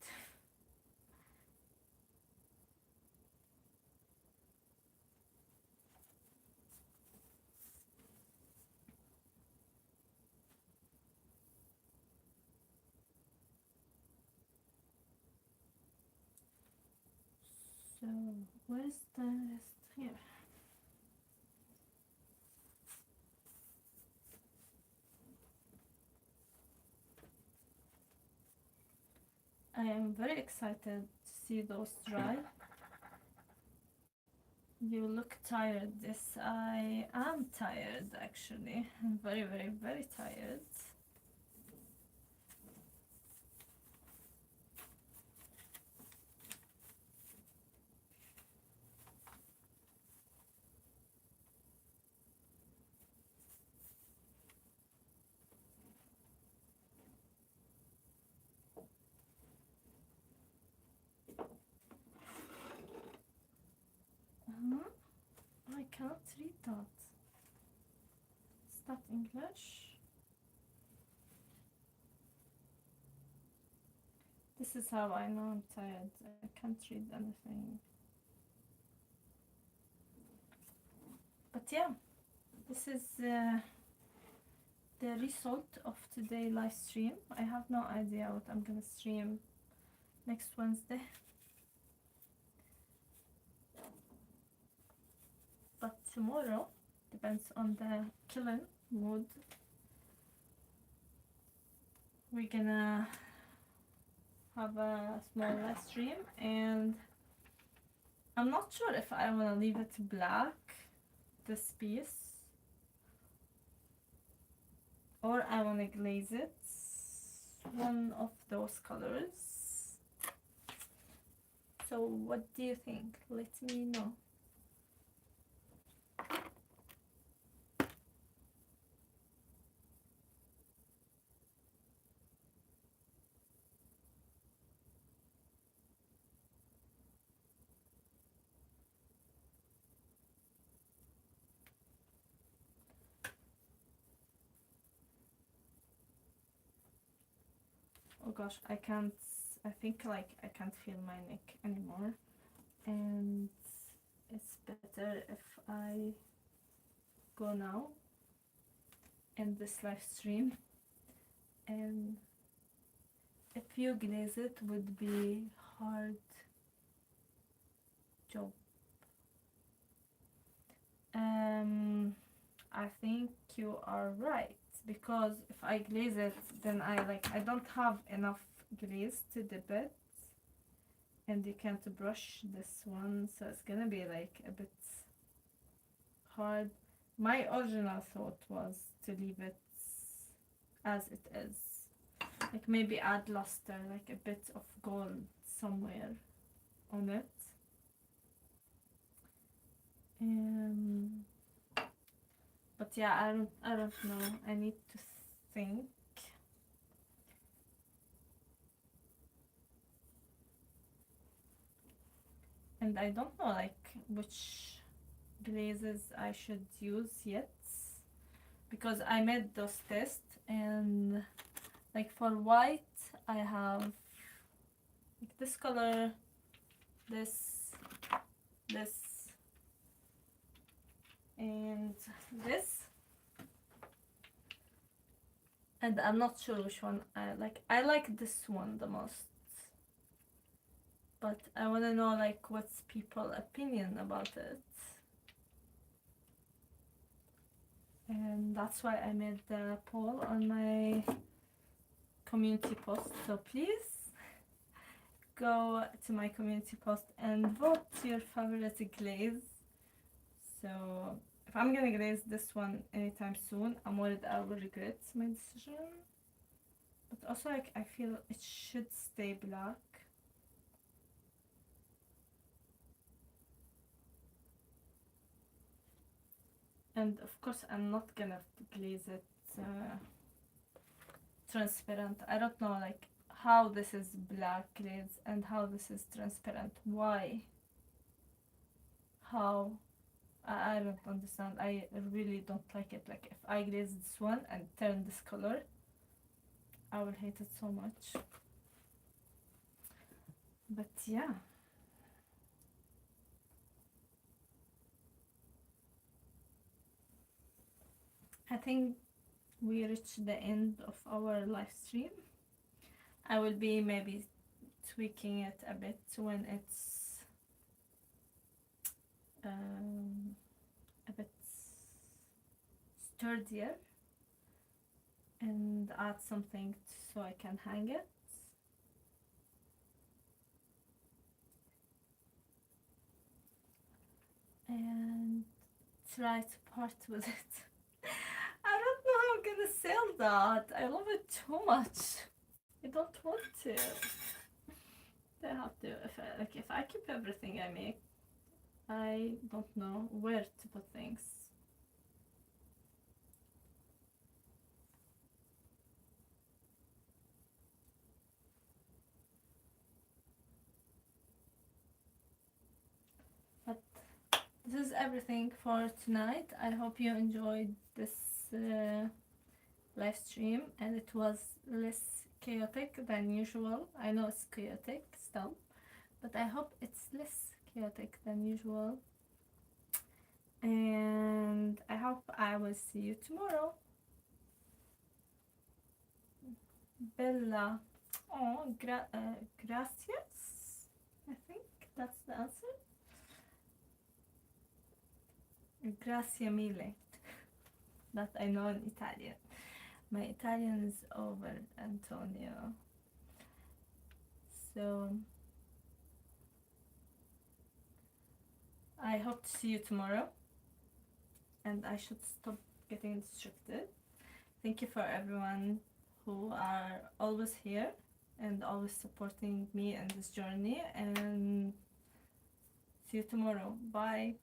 So where's the rest here? I am very excited to see those dry. You look tired. Yes, I am tired actually. I'm very tired. cannot read that. Is that English? This is how I know I'm tired. I can't read anything. But yeah, this is the result of today's live stream. I have no idea what I'm gonna stream next Wednesday. But tomorrow, depends on the Kiln mood, we're gonna have a small live stream, and I'm not sure if I wanna leave it black, this piece, or I wanna glaze it, one of those colors. So what do you think? Let me know. Oh gosh, I think like I can't feel my neck anymore, and it's better if I go now in this live stream, and if you glaze it would be hard job. I think you are right, because if I glaze it, then I don't have enough glaze to dip it, and you can't brush this one, so it's gonna be like a bit hard. My original thought was to leave it as it is, like maybe add luster, like a bit of gold somewhere on it. But yeah, I don't know. I need to think. And I don't know like which glazes I should use yet, because I made those tests, and like for white I have like this color, this, and this, and I'm not sure which one I like. I like this one the most, but I want to know like what's people's opinion about it, and that's why I made the poll on my community post. So please go to my community post and vote your favorite glaze. So if I'm gonna glaze this one anytime soon, I'm worried I will regret my decision. But also like I feel it should stay black. And of course I'm not gonna glaze it transparent. I don't know like how this is black glaze and how this is transparent. Why? How? I don't understand. I really don't like it. Like if I glaze this one and turn this color, I will hate it so much. But yeah. I think we reached the end of our live stream. I will be maybe tweaking it a bit when it's a bit sturdier, and add something so I can hang it. And try to part with it. I don't know how I'm gonna sell that. I love it too much. I don't want to. I have to. If I keep everything I make, I don't know where to put things. But this is everything for tonight. I hope you enjoyed this live stream and it was less chaotic than usual. I know it's chaotic still, but I hope it's less chaotic than usual. And I hope I will see you tomorrow. Bella. Oh, gracias. I think that's the answer. Grazie mille. That I know in Italian. My Italian is over, Antonio. So I hope to see you tomorrow. And I should stop getting distracted. Thank you for everyone who are always here and always supporting me in this journey. And see you tomorrow. Bye.